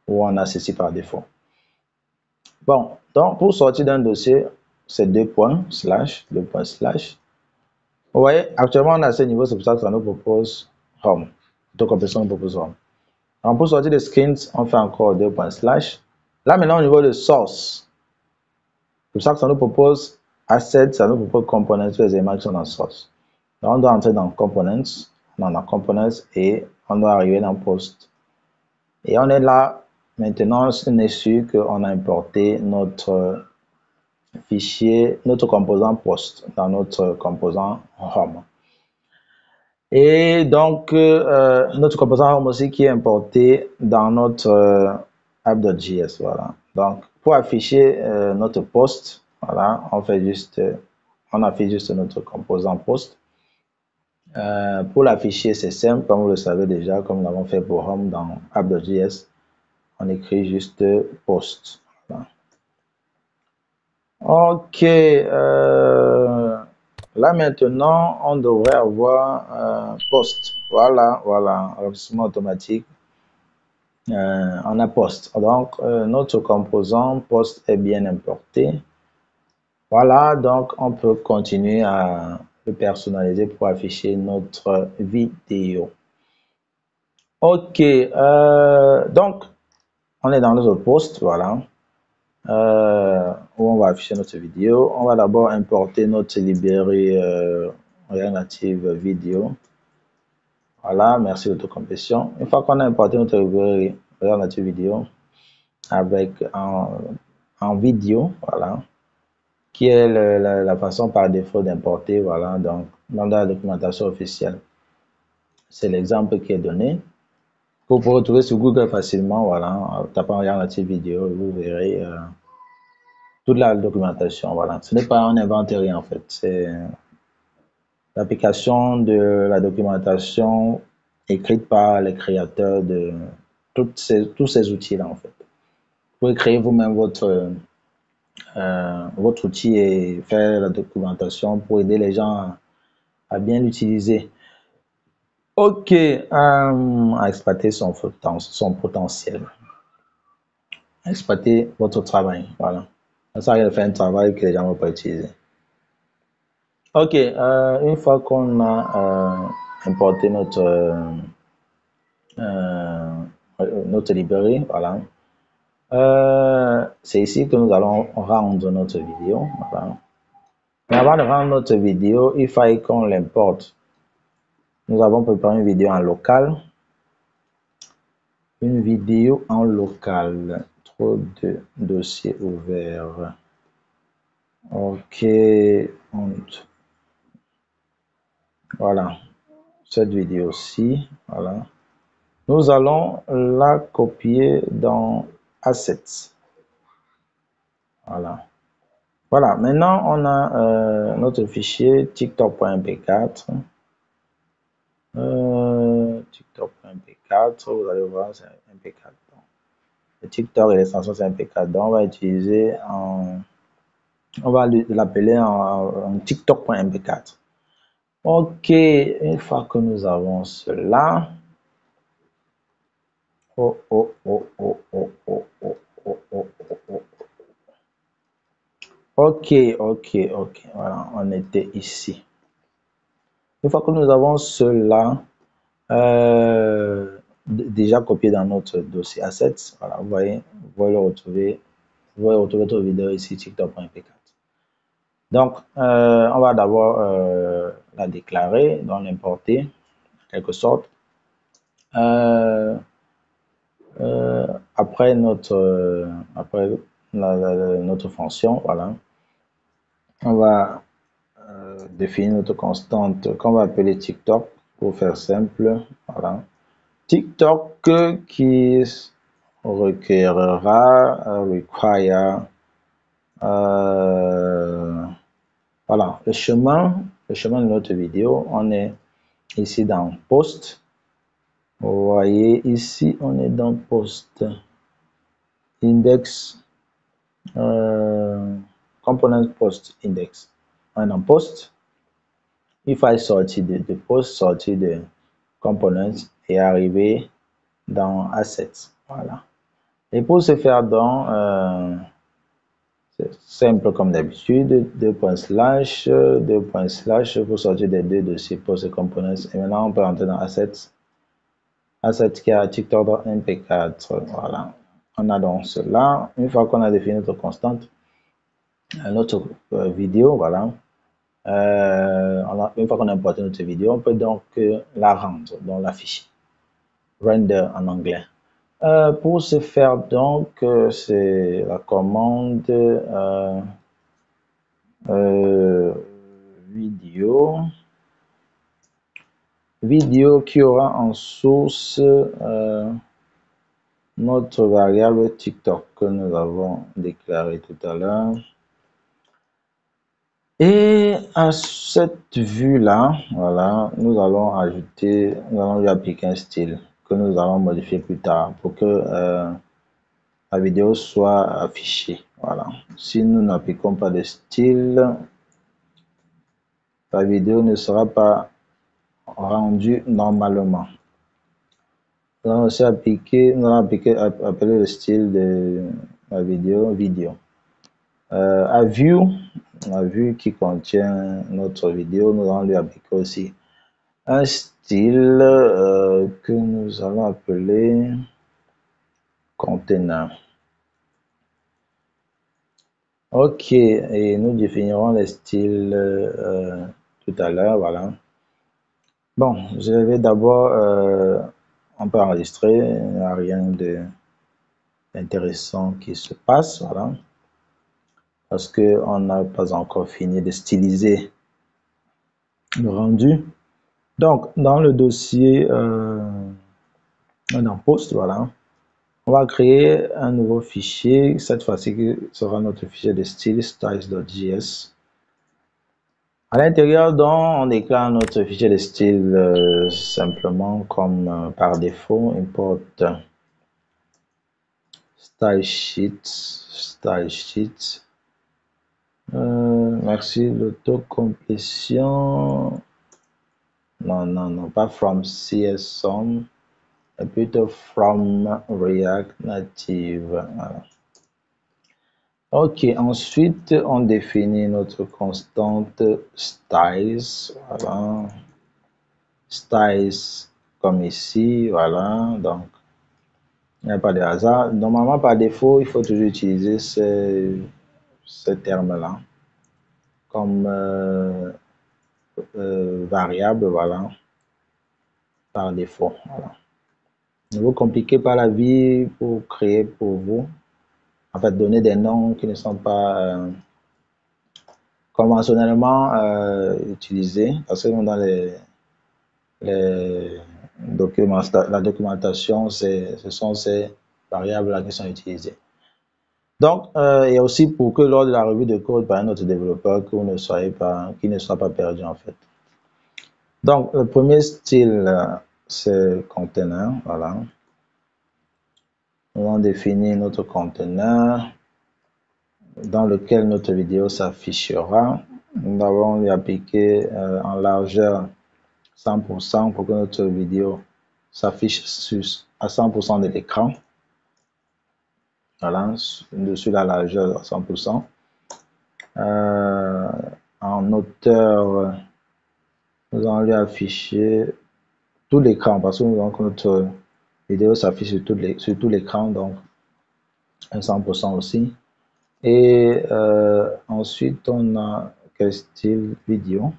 où on a ceci par défaut. Bon, Donc, pour sortir d'un dossier, c'est deux points, slash, deux points, slash. Vous voyez, actuellement, on est à ce niveau, c'est pour ça que ça nous propose home. Autocomplétion nous propose home. Donc, pour sortir de screens, on fait encore deux points, slash. Là, maintenant, au niveau de source, c'est pour ça que ça nous propose assets, ça nous propose components, les éléments qui sont dans source. Donc, on doit entrer dans components, dans la components et on doit arriver dans post. Et on est là, maintenant, on est sûr qu'on a importé notre fichier, notre composant post dans notre composant home. Et donc, notre composant home aussi qui est importé dans notre app.js. Voilà. Donc, pour afficher notre post, voilà, on affiche juste notre composant post. Pour l'afficher, c'est simple, comme vous le savez déjà, comme nous l'avons fait pour home dans app.js. On écrit juste post. Voilà. Ok. Là maintenant, on devrait avoir post. Voilà, enregistrement automatique. On a post. Donc, notre composant post est bien importé. Voilà, donc on peut continuer à le personnaliser pour afficher notre vidéo. Ok, donc on est dans notre post, voilà. Où on va afficher notre vidéo. On va d'abord importer notre librairie React Native vidéo. Voilà, merci d'autocomplétion. Une fois qu'on a importé notre librairie React Native vidéo avec en vidéo, voilà, qui est la façon par défaut d'importer, voilà, donc dans la documentation officielle. C'est l'exemple qui est donné. Vous pouvez retrouver sur Google facilement, voilà, en tapant React Native vidéo, vous verrez toute la documentation, voilà. Ce n'est pas un inventaire en fait, c'est l'application de la documentation écrite par les créateurs de tous ces outils-là en fait. Vous pouvez créer vous-même votre outil et faire la documentation pour aider les gens à bien l'utiliser. Ok, à exploiter son potentiel. Exploiter votre travail, voilà. Ça sert à rien de faire un travail que les gens ne vont pas utiliser. Ok, une fois qu'on a importé notre librairie, voilà. C'est ici que nous allons rendre notre vidéo, voilà. Mais avant de rendre notre vidéo, il faut qu'on l'importe. Nous avons préparé une vidéo en local. Une vidéo en local. Trop de dossiers ouverts. Ok, voilà. Cette vidéo-ci, voilà. Nous allons la copier dans Assets. Voilà. Voilà, maintenant on a notre fichier tiktok.mp4. TikTok.mp4, vous allez voir, c'est mp4. Le TikTok et l'extension c'est mp4. Donc on va utiliser on va l'appeler en tiktok.mp4. Ok, une fois que nous avons cela. Oh. Ok, voilà, on était ici. Une fois que nous avons cela déjà copié dans notre dossier assets, voilà, vous voyez, vous pouvez retrouver votre vidéo ici, tiktok.mp4. Donc, on va d'abord la déclarer, donc l'importer, en quelque sorte. Après notre fonction, voilà, on va définir notre constante qu'on va appeler TikTok pour faire simple, voilà. TikTok qui requérera require voilà le chemin de notre vidéo. On est ici dans post. Vous voyez ici on est dans post index component post index. On est dans post. Il faut sortir de post, sortir de components et arriver dans assets. Voilà. Et pour ce faire donc simple comme d'habitude, deux points slash pour sortir des deux dossiers post components. Et maintenant, on peut entrer dans assets qui est article MP4. Voilà. On a donc cela. Une fois qu'on a défini notre constante, notre vidéo, voilà. Une fois qu'on a importé notre vidéo, on peut donc la rendre, donc l'afficher. Render en anglais. Pour ce faire, donc, c'est la commande vidéo qui aura en source notre variable TikTok que nous avons déclaré tout à l'heure. Et à cette vue-là, voilà, nous allons lui appliquer un style que nous allons modifier plus tard pour que la vidéo soit affichée. Voilà. Si nous n'appliquons pas de style, la vidéo ne sera pas rendue normalement. Nous allons aussi appeler le style de la vidéo. À vue qui contient notre vidéo, nous allons lui appliquer aussi un style que nous allons appeler conteneur. Ok, et nous définirons les styles tout à l'heure, voilà. Bon, je vais d'abord, on peut enregistrer, il n'y a rien d'intéressant qui se passe, voilà. Parce qu'on n'a pas encore fini de styliser le rendu. Donc, dans le dossier, dans Post, voilà, on va créer un nouveau fichier. Cette fois-ci, qui sera notre fichier de style styles.js. À l'intérieur, donc, on déclare notre fichier de style simplement comme par défaut, import style sheet. Merci, l'autocomplétion. Non, pas from CSSOM, mais plutôt from React Native. Voilà. Ok, ensuite, on définit notre constante styles. Voilà. Styles comme ici, voilà. Donc, il n'y a pas de hasard. Normalement, par défaut, il faut toujours utiliser ce terme-là comme variable, voilà, par défaut. Voilà. Ne vous compliquez pas la vie pour créer pour vous. En fait, donner des noms qui ne sont pas conventionnellement utilisés, parce que dans les documents, la documentation, ce sont ces variables-là qui sont utilisées. Donc, et aussi pour que lors de la revue de code par un autre développeur, qu'il ne soit pas perdu en fait. Donc, le premier style, c'est conteneur, voilà. On définit notre conteneur dans lequel notre vidéo s'affichera. Nous allons lui appliquer en largeur 100% pour que notre vidéo s'affiche à 100% de l'écran. Voilà, dessus la largeur à 100%. En hauteur, nous allons lui afficher tout l'écran parce que notre vidéo s'affiche sur tout l'écran, donc 100% aussi. Et ensuite, on a quel style vidéo?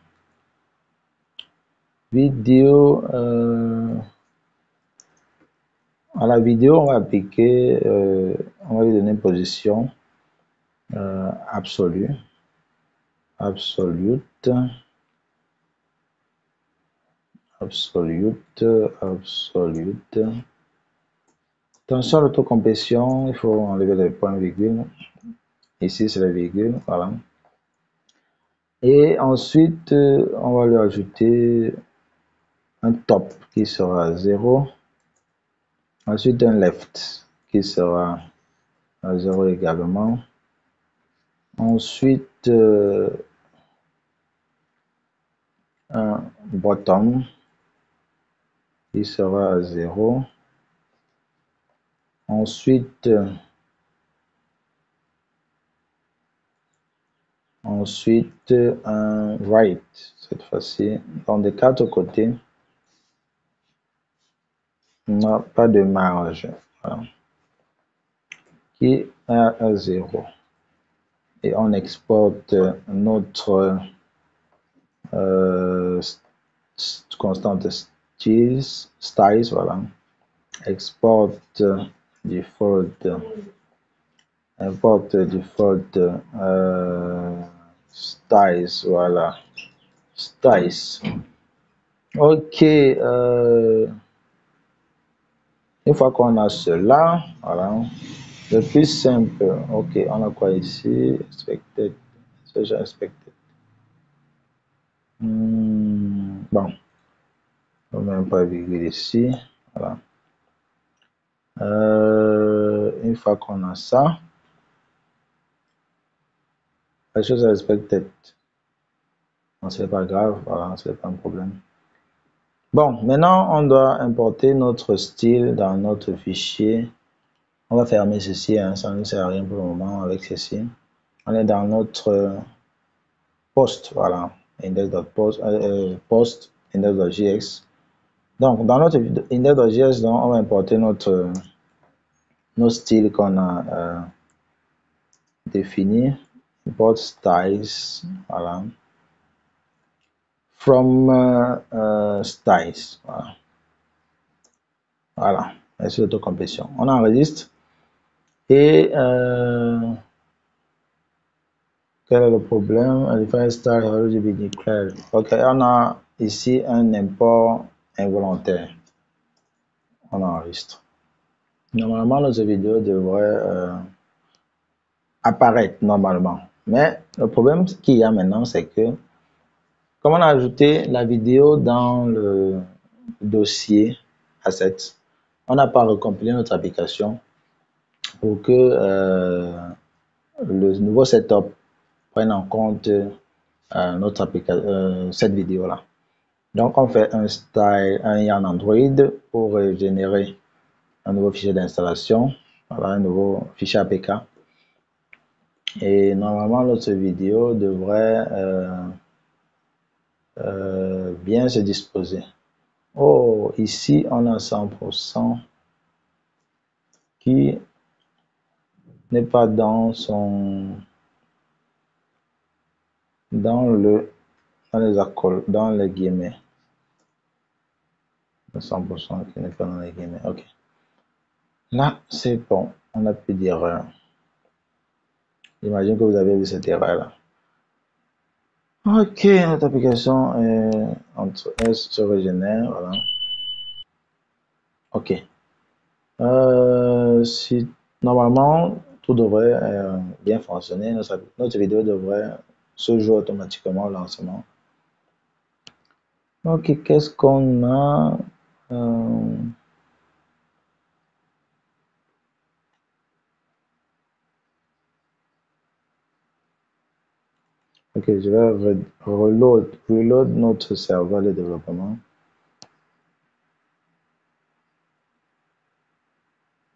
À la vidéo, on va appliquer, on va lui donner une position absolue. Absolute. Attention à l'autocomplétion, il faut enlever les points virgules. Ici, c'est la virgule, voilà. Et ensuite, on va lui ajouter un top qui sera 0. Ensuite, un left qui sera à 0 également. Ensuite, un bottom qui sera à 0. Ensuite, Ensuite, un right, cette fois-ci. Dans les quatre côtés, on n'a pas de marge. Voilà. Qui est à 0. Et on exporte notre constante styles, voilà. Export default, import default styles, voilà. Styles. Ok, une fois qu'on a cela, voilà, le plus simple, ok, on a quoi ici? Expected, déjà expected. Bon, on met un point virgule ici, voilà. Une fois qu'on a ça, la chose est expected. Non, c'est pas grave, voilà, c'est pas un problème. Bon, maintenant, on doit importer notre style dans notre fichier. On va fermer ceci, hein, ça ne sert à rien pour le moment avec ceci. On est dans notre post, voilà, index.post, post, index.js. Donc, dans notre index.js, on va importer notre style qu'on a défini. Import styles, voilà. From styles, voilà. Voilà, merci d'autocomplétion. On enregistre. Et quel est le problème? Ok, on a ici un import involontaire. On enregistre. Normalement, notre vidéo devrait apparaître normalement. Mais le problème qu'il y a maintenant, c'est que comme on a ajouté la vidéo dans le dossier assets, on n'a pas recompilé notre application pour que le nouveau setup prenne en compte notre application, cette vidéo là. Donc on fait un style, un yarn Android pour générer un nouveau fichier d'installation, voilà, un nouveau fichier APK. Et normalement notre vidéo devrait bien se disposer. Oh, ici on a 100% qui n'est pas dans son dans les accords, dans les guillemets. 100% qui n'est pas dans les guillemets. Ok. Là, c'est bon. On n'a plus d'erreur. J'imagine que vous avez vu cette erreur-là. Ok, notre application se régénère. Voilà. Ok. Si normalement tout devrait bien fonctionner, notre vidéo devrait se jouer automatiquement au lancement. Ok, qu'est-ce qu'on a? Ok, je vais reload notre serveur de développement.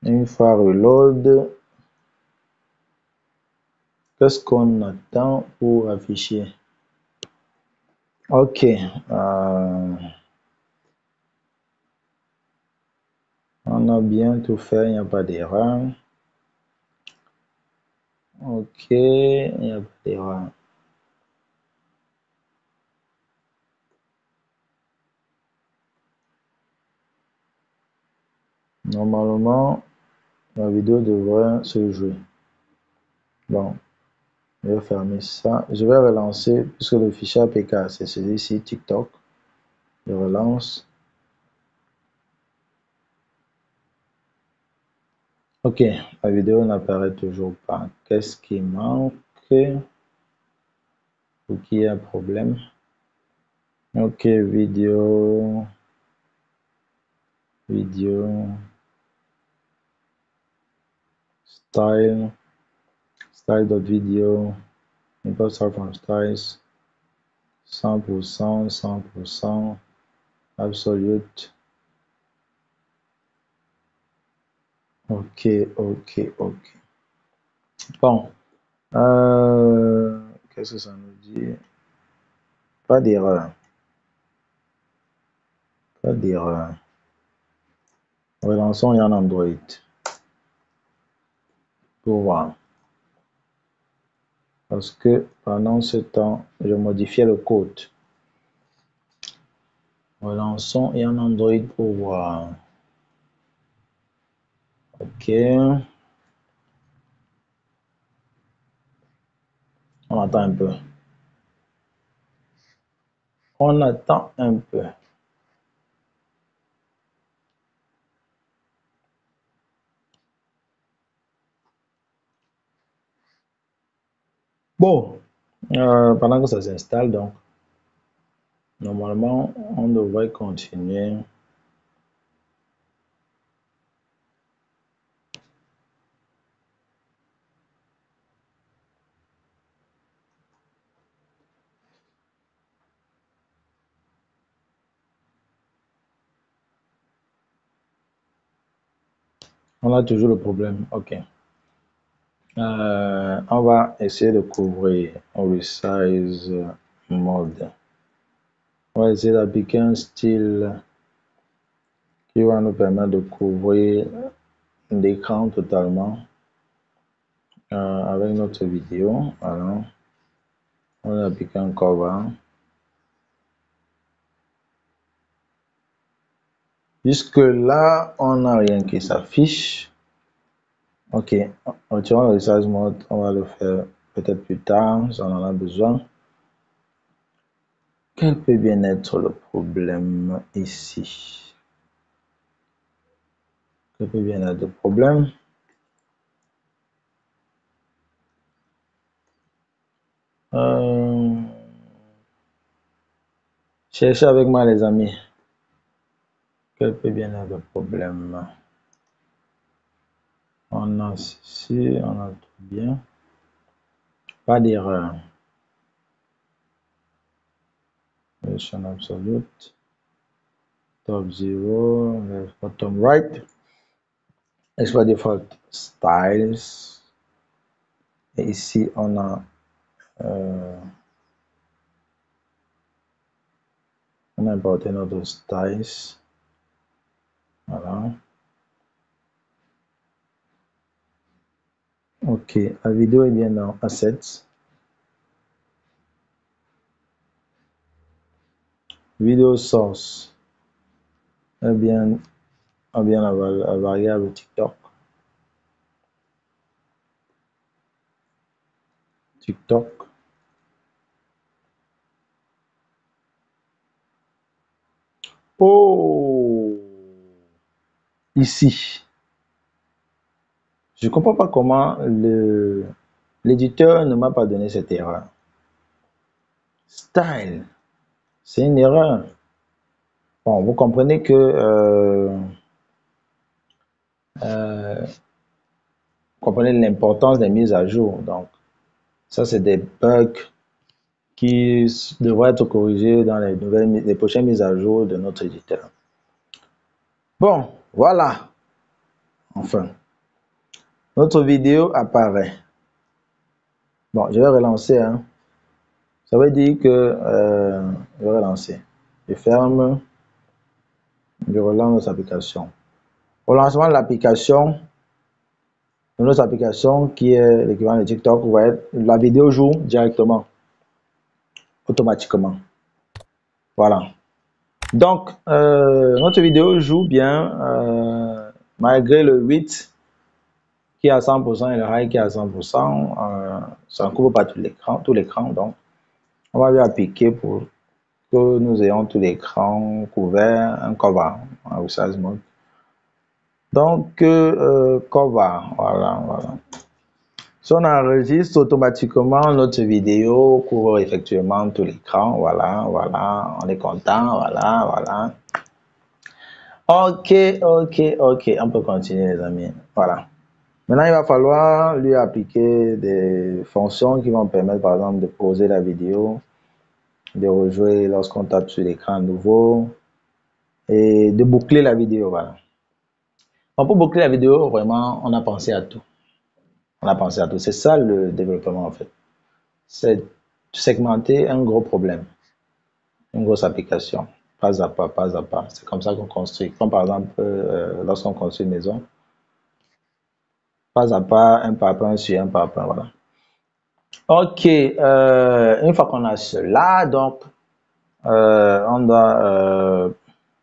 Une fois reload, qu'est-ce qu'on attend pour afficher? Ok, on a bien tout fait, il n'y a pas d'erreur. Ok, il n'y a pas d'erreur. Normalement, la vidéo devrait se jouer. Bon, je vais fermer ça. Je vais relancer, puisque le fichier APK, c'est celui-ci, TikTok. Je relance. Ok, la vidéo n'apparaît toujours pas. Qu'est-ce qui manque? Ou qui a un problème? Ok, vidéo, style.video, import style from styles, 100%, absolute. Ok. Bon, qu'est-ce que ça nous dit? Pas d'erreur. Pas d'erreur. Relançons Yann Android pour voir. Parce que pendant ce temps, je modifiais le code. Relançons Yann Android pour voir. OK. On attend un peu. On attend un peu. Bon, pendant que ça s'installe, donc, normalement, on devrait continuer. On a toujours le problème. OK. On va essayer de couvrir Resize Mode. On va essayer d'appliquer un style qui va nous permettre de couvrir l'écran totalement avec notre vidéo. Alors, on va appliquer un cover. Jusque là, on n'a rien qui s'affiche. OK, retirons le Resize Mode, on va le faire peut-être plus tard si on en a besoin. Quel peut bien être le problème ici? Quel peut bien être le problème? Cherchez avec moi les amis. Quel peut bien être le problème? On a ceci, on a tout bien. Pas d'erreur. Version absolute. Top 0, left bottom right. Export default styles. Et ici, on a importé notre styles. Voilà. OK, la vidéo est bien dans Assets. Video source. Eh bien la variable TikTok. TikTok. Oh! Ici. Je ne comprends pas comment l'éditeur ne m'a pas donné cette erreur. Style. C'est une erreur. Bon, vous comprenez que comprenez l'importance des mises à jour. Donc, ça, c'est des bugs qui devraient être corrigés dans les prochaines mises à jour de notre éditeur. Bon, voilà. Enfin, notre vidéo apparaît. Bon, je vais relancer. Hein. Ça veut dire que je vais relancer. Je ferme. Je relance notre application. Au lancement de l'application, de notre application qui est l'équivalent de TikTok, vous voyez, la vidéo joue directement, automatiquement. Voilà. Donc, notre vidéo joue bien, malgré le 8 qui est à 100% et le high qui est à 100%. Ça ne couvre pas tout l'écran. Donc, on va lui appliquer pour que nous ayons tout l'écran couvert, un cover en Resize Mode. Donc, cover, voilà. Si on enregistre automatiquement notre vidéo, couvre effectivement tout l'écran, voilà, on est content, voilà. Ok, on peut continuer les amis, voilà. Maintenant, il va falloir lui appliquer des fonctions qui vont permettre par exemple de pauser la vidéo, de rejouer lorsqu'on tape sur l'écran nouveau et de boucler la vidéo, voilà. Donc, pour boucler la vidéo, vraiment, on a pensé à tout. On a pensé à tout. C'est ça le développement en fait. C'est segmenter un gros problème, une grosse application, pas à pas, pas à pas. C'est comme ça qu'on construit. Comme par exemple, lorsqu'on construit une maison, pas à pas, un par un sur un par un, voilà. Ok, une fois qu'on a cela, donc, on doit,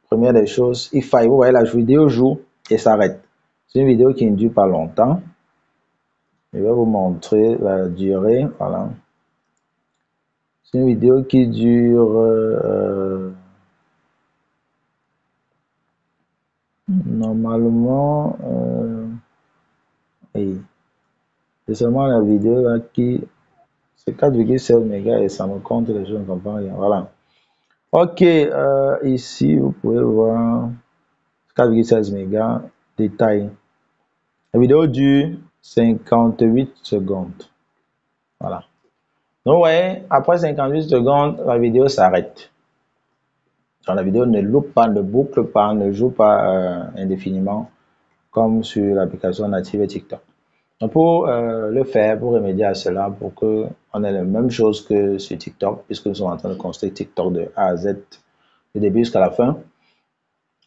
première des choses, il faut, vous voyez, la vidéo joue et s'arrête. C'est une vidéo qui ne dure pas longtemps. Je vais vous montrer la durée, voilà. C'est une vidéo qui dure normalement, oui, c'est seulement la vidéo là qui, c'est 4,16 mégas et ça me compte les choses, je ne comprends rien, voilà. Ok, ici vous pouvez voir 4,16 mégas, détail. La vidéo dure 58 secondes, voilà. Donc, vous voyez, après 58 secondes, la vidéo s'arrête. La vidéo ne loupe pas, ne boucle pas, ne joue pas indéfiniment comme sur l'application native TikTok. Donc pour le faire, pour remédier à cela, pour qu'on ait la même chose que sur TikTok, puisque nous sommes en train de construire TikTok de A à Z, du début jusqu'à la fin,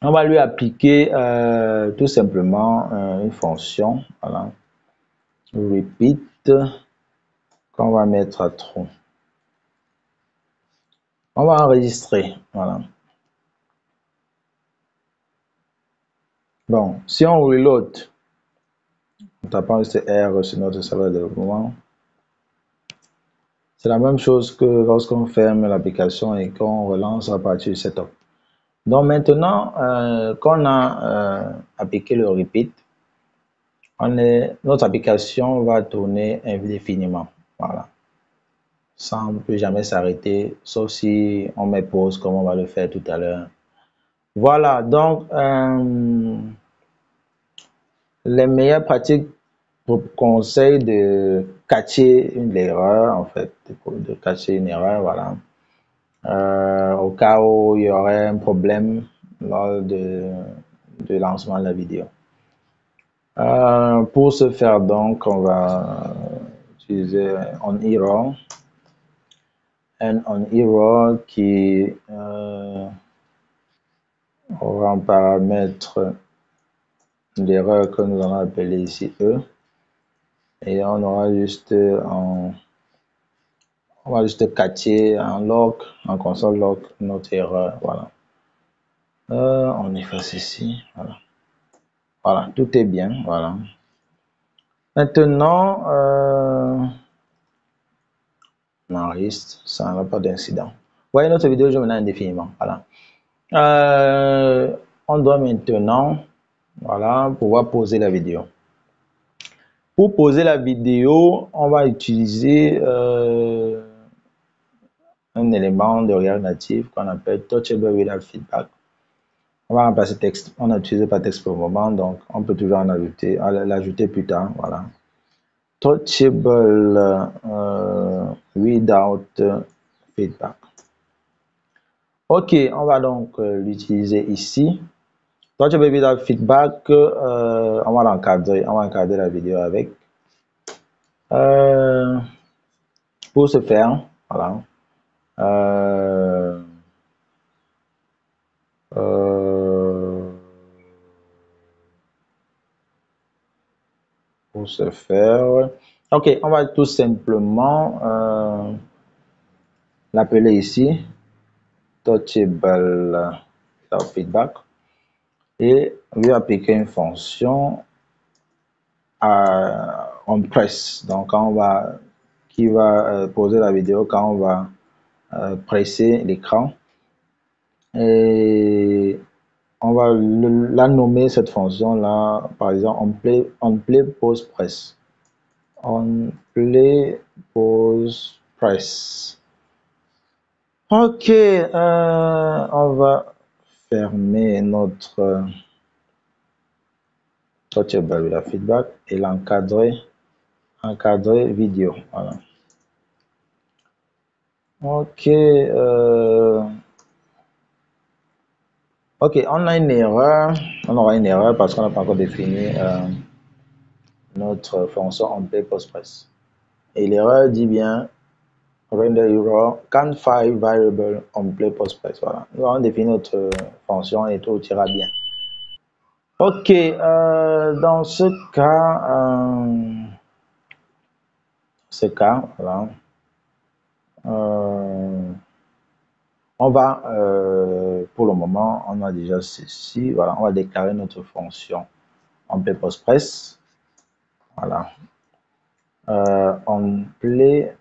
on va lui appliquer tout simplement une fonction, voilà, repeat, qu'on va mettre à true. On va enregistrer, voilà. Bon, si on reload, en tapant juste R sur notre serveur de développement, c'est la même chose que lorsqu'on ferme l'application et qu'on relance à partir du setup. Donc maintenant qu'on a appliqué le repeat, notre application va tourner indéfiniment, voilà, sans plus jamais s'arrêter, sauf si on met pause comme on va le faire tout à l'heure. Voilà, donc les meilleures pratiques conseillent de catcher une erreur, en fait, de catcher une erreur, voilà. Au cas où il y aurait un problème lors de lancement de la vidéo. Pour ce faire, donc, on va utiliser onError. Un onError qui aura un paramètre d'erreur que nous allons appeler ici E. Et on aura juste on va juste catcher en log, en console log, notre erreur. Voilà. On efface ici. Voilà. Voilà, tout est bien. Voilà. Maintenant, on enregistre, ça n'a pas d'incident. Voyez notre vidéo, je maintenant indéfiniment. Voilà. On doit maintenant, voilà, pouvoir poser la vidéo. Pour poser la vidéo, on va utiliser un élément de React Native qu'on appelle Touchable Without Feedback. On va remplacer texte. On n'a utilisé pas texte pour le moment, donc on peut toujours en ajouter, l'ajouter plus tard. Voilà. Touchable without feedback. Ok, on va donc l'utiliser ici. Touchable without feedback, on va l'encadrer. On va encadrer la vidéo avec. Pour ce faire, voilà. Pour ce faire, ok, on va tout simplement l'appeler ici touchable feedback et lui appliquer une fonction on press, donc qui va poser la vidéo quand on va presser l'écran, et on va la nommer cette fonction là, par exemple on play pause press, on play pause press. Ok, on va fermer notre touchable with feedback et l'encadrer, encadrer vidéo. Voilà. Ok, ok, on a une erreur, on aura une erreur parce qu'on n'a pas encore défini notre fonction on play pause press. Et l'erreur dit bien render error can't find variable on play postpress. Voilà, nous allons définir notre fonction et tout ira bien. Ok, dans ce cas, voilà, on va, pour le moment, on a déjà ceci. Voilà, on va déclarer notre fonction en play postpress. Voilà, on play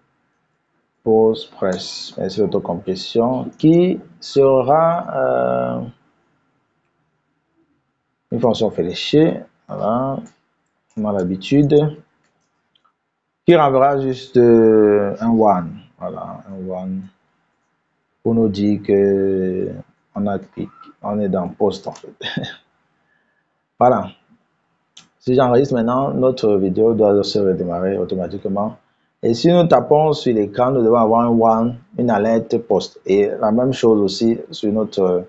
postpress, merci l'autocomplétion, qui sera une fonction fléchée. Voilà, on a l'habitude, qui renverra juste un one. Voilà, un one pour nous dire que on est dans post en fait. Voilà. Si j'enregistre maintenant, notre vidéo doit se redémarrer automatiquement. Et si nous tapons sur l'écran, nous devons avoir un one, une alerte post. Et la même chose aussi sur notre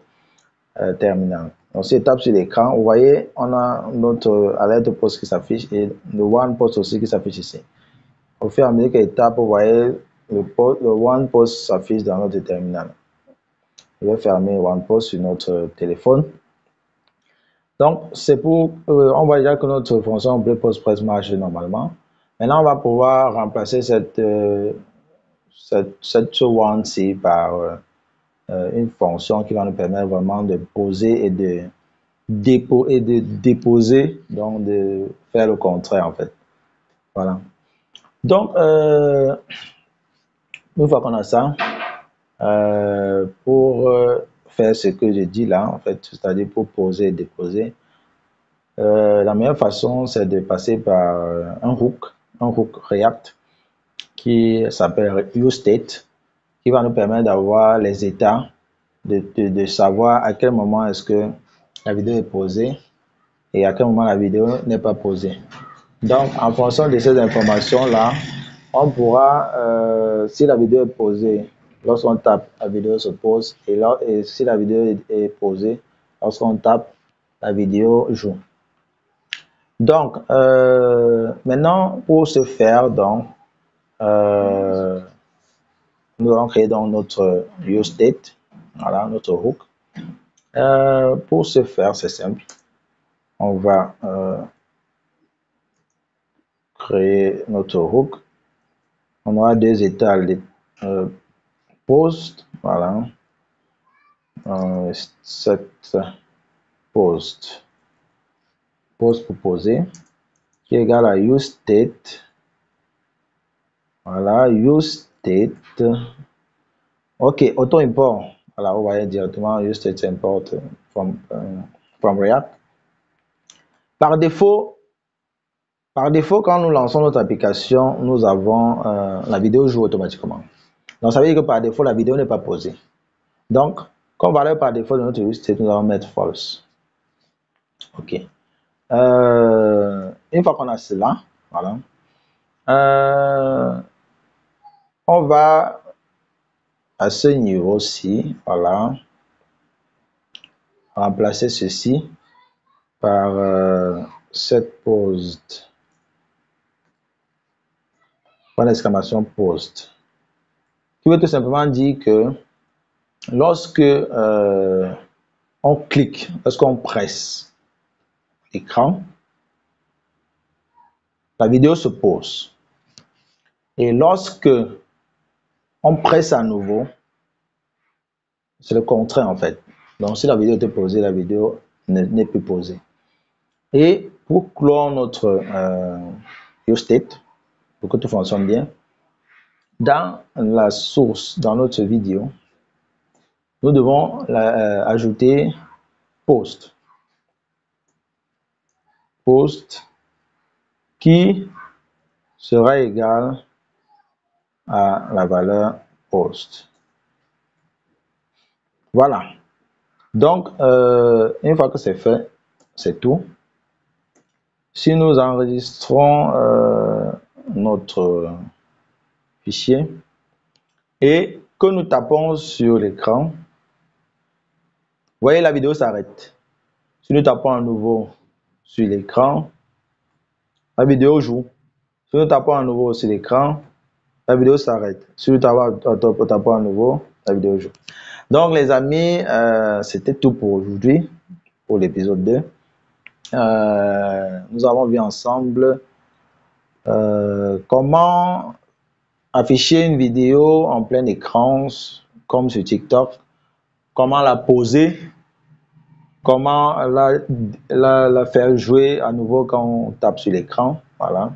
terminal. Donc si je tape sur l'écran, vous voyez, on a notre alerte post qui s'affiche et le one post aussi qui s'affiche ici. Au fur et à mesure que je tape, vous voyez, le one post s'affiche dans notre terminal. Je vais fermer one post sur notre téléphone. Donc, c'est pour, on voit déjà que notre fonction Play Postpress marche normalement. Maintenant, on va pouvoir remplacer cette one-ci par une fonction qui va nous permettre vraiment de poser et de déposer, donc de faire le contraire en fait. Voilà. Donc, une fois qu'on a ça, pour faire ce que je dis là, en fait, c'est-à-dire pour poser et déposer, la meilleure façon, c'est de passer par un hook React qui s'appelle useState, qui va nous permettre d'avoir les états, de savoir à quel moment est-ce que la vidéo est posée et à quel moment la vidéo n'est pas posée. Donc, en fonction de ces informations-là, on pourra, si la vidéo est posée, lorsqu'on tape, la vidéo se pose, et si la vidéo est posée, lorsqu'on tape, la vidéo joue. Donc, maintenant, pour ce faire, donc, nous allons créer donc notre useState, voilà, notre hook. Pour ce faire, c'est simple. On va créer notre hook. On aura deux états, post, voilà, set post pour poser, qui est égal à useState, voilà, useState, ok, auto-import, voilà, vous voyez directement useState import from React. Par défaut, quand nous lançons notre application, nous avons la vidéo joue automatiquement. Donc, ça veut dire que par défaut, la vidéo n'est pas posée. Donc, comme valeur par défaut de notre useState, nous allons mettre false. Ok. Une fois qu'on a cela, voilà, on va à ce niveau-ci, voilà, remplacer ceci par set post, point d'exclamation post, qui veut tout simplement dire que lorsque on clique, lorsqu'on presse l'écran, la vidéo se pose. Et lorsque on presse à nouveau, c'est le contraire en fait. Donc si la vidéo était posée, la vidéo n'est plus posée. Et pour clore notre useState, pour que tout fonctionne bien, dans la source, dans notre vidéo, nous devons ajouter post. Post qui sera égal à la valeur post. Voilà. Donc, une fois que c'est fait, c'est tout. Si nous enregistrons notre fichier et que nous tapons sur l'écran, vous voyez, la vidéo s'arrête. Si nous tapons à nouveau sur l'écran, la vidéo joue. Si nous tapons à nouveau sur l'écran, la vidéo s'arrête. Si tu tapes à nouveau, la vidéo joue. Donc les amis, c'était tout pour aujourd'hui, pour l'épisode 2. Nous avons vu ensemble comment afficher une vidéo en plein écran, comme sur TikTok, comment la poser, comment la faire jouer à nouveau quand on tape sur l'écran, voilà.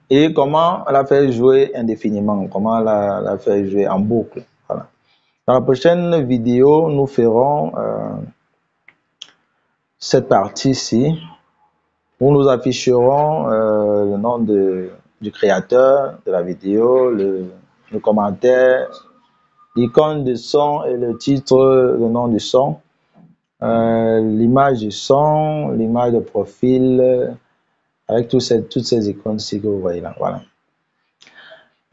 Et comment la faire jouer indéfiniment, comment la faire jouer en boucle, voilà. Dans la prochaine vidéo, nous ferons cette partie-ci où nous afficherons le nom du créateur de la vidéo, le commentaire, l'icône de son et le titre, le nom du son, l'image du son, l'image de profil, avec toutes ces icônes-ci que vous voyez là. Voilà.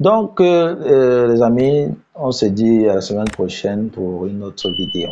Donc, les amis, on se dit à la semaine prochaine pour une autre vidéo.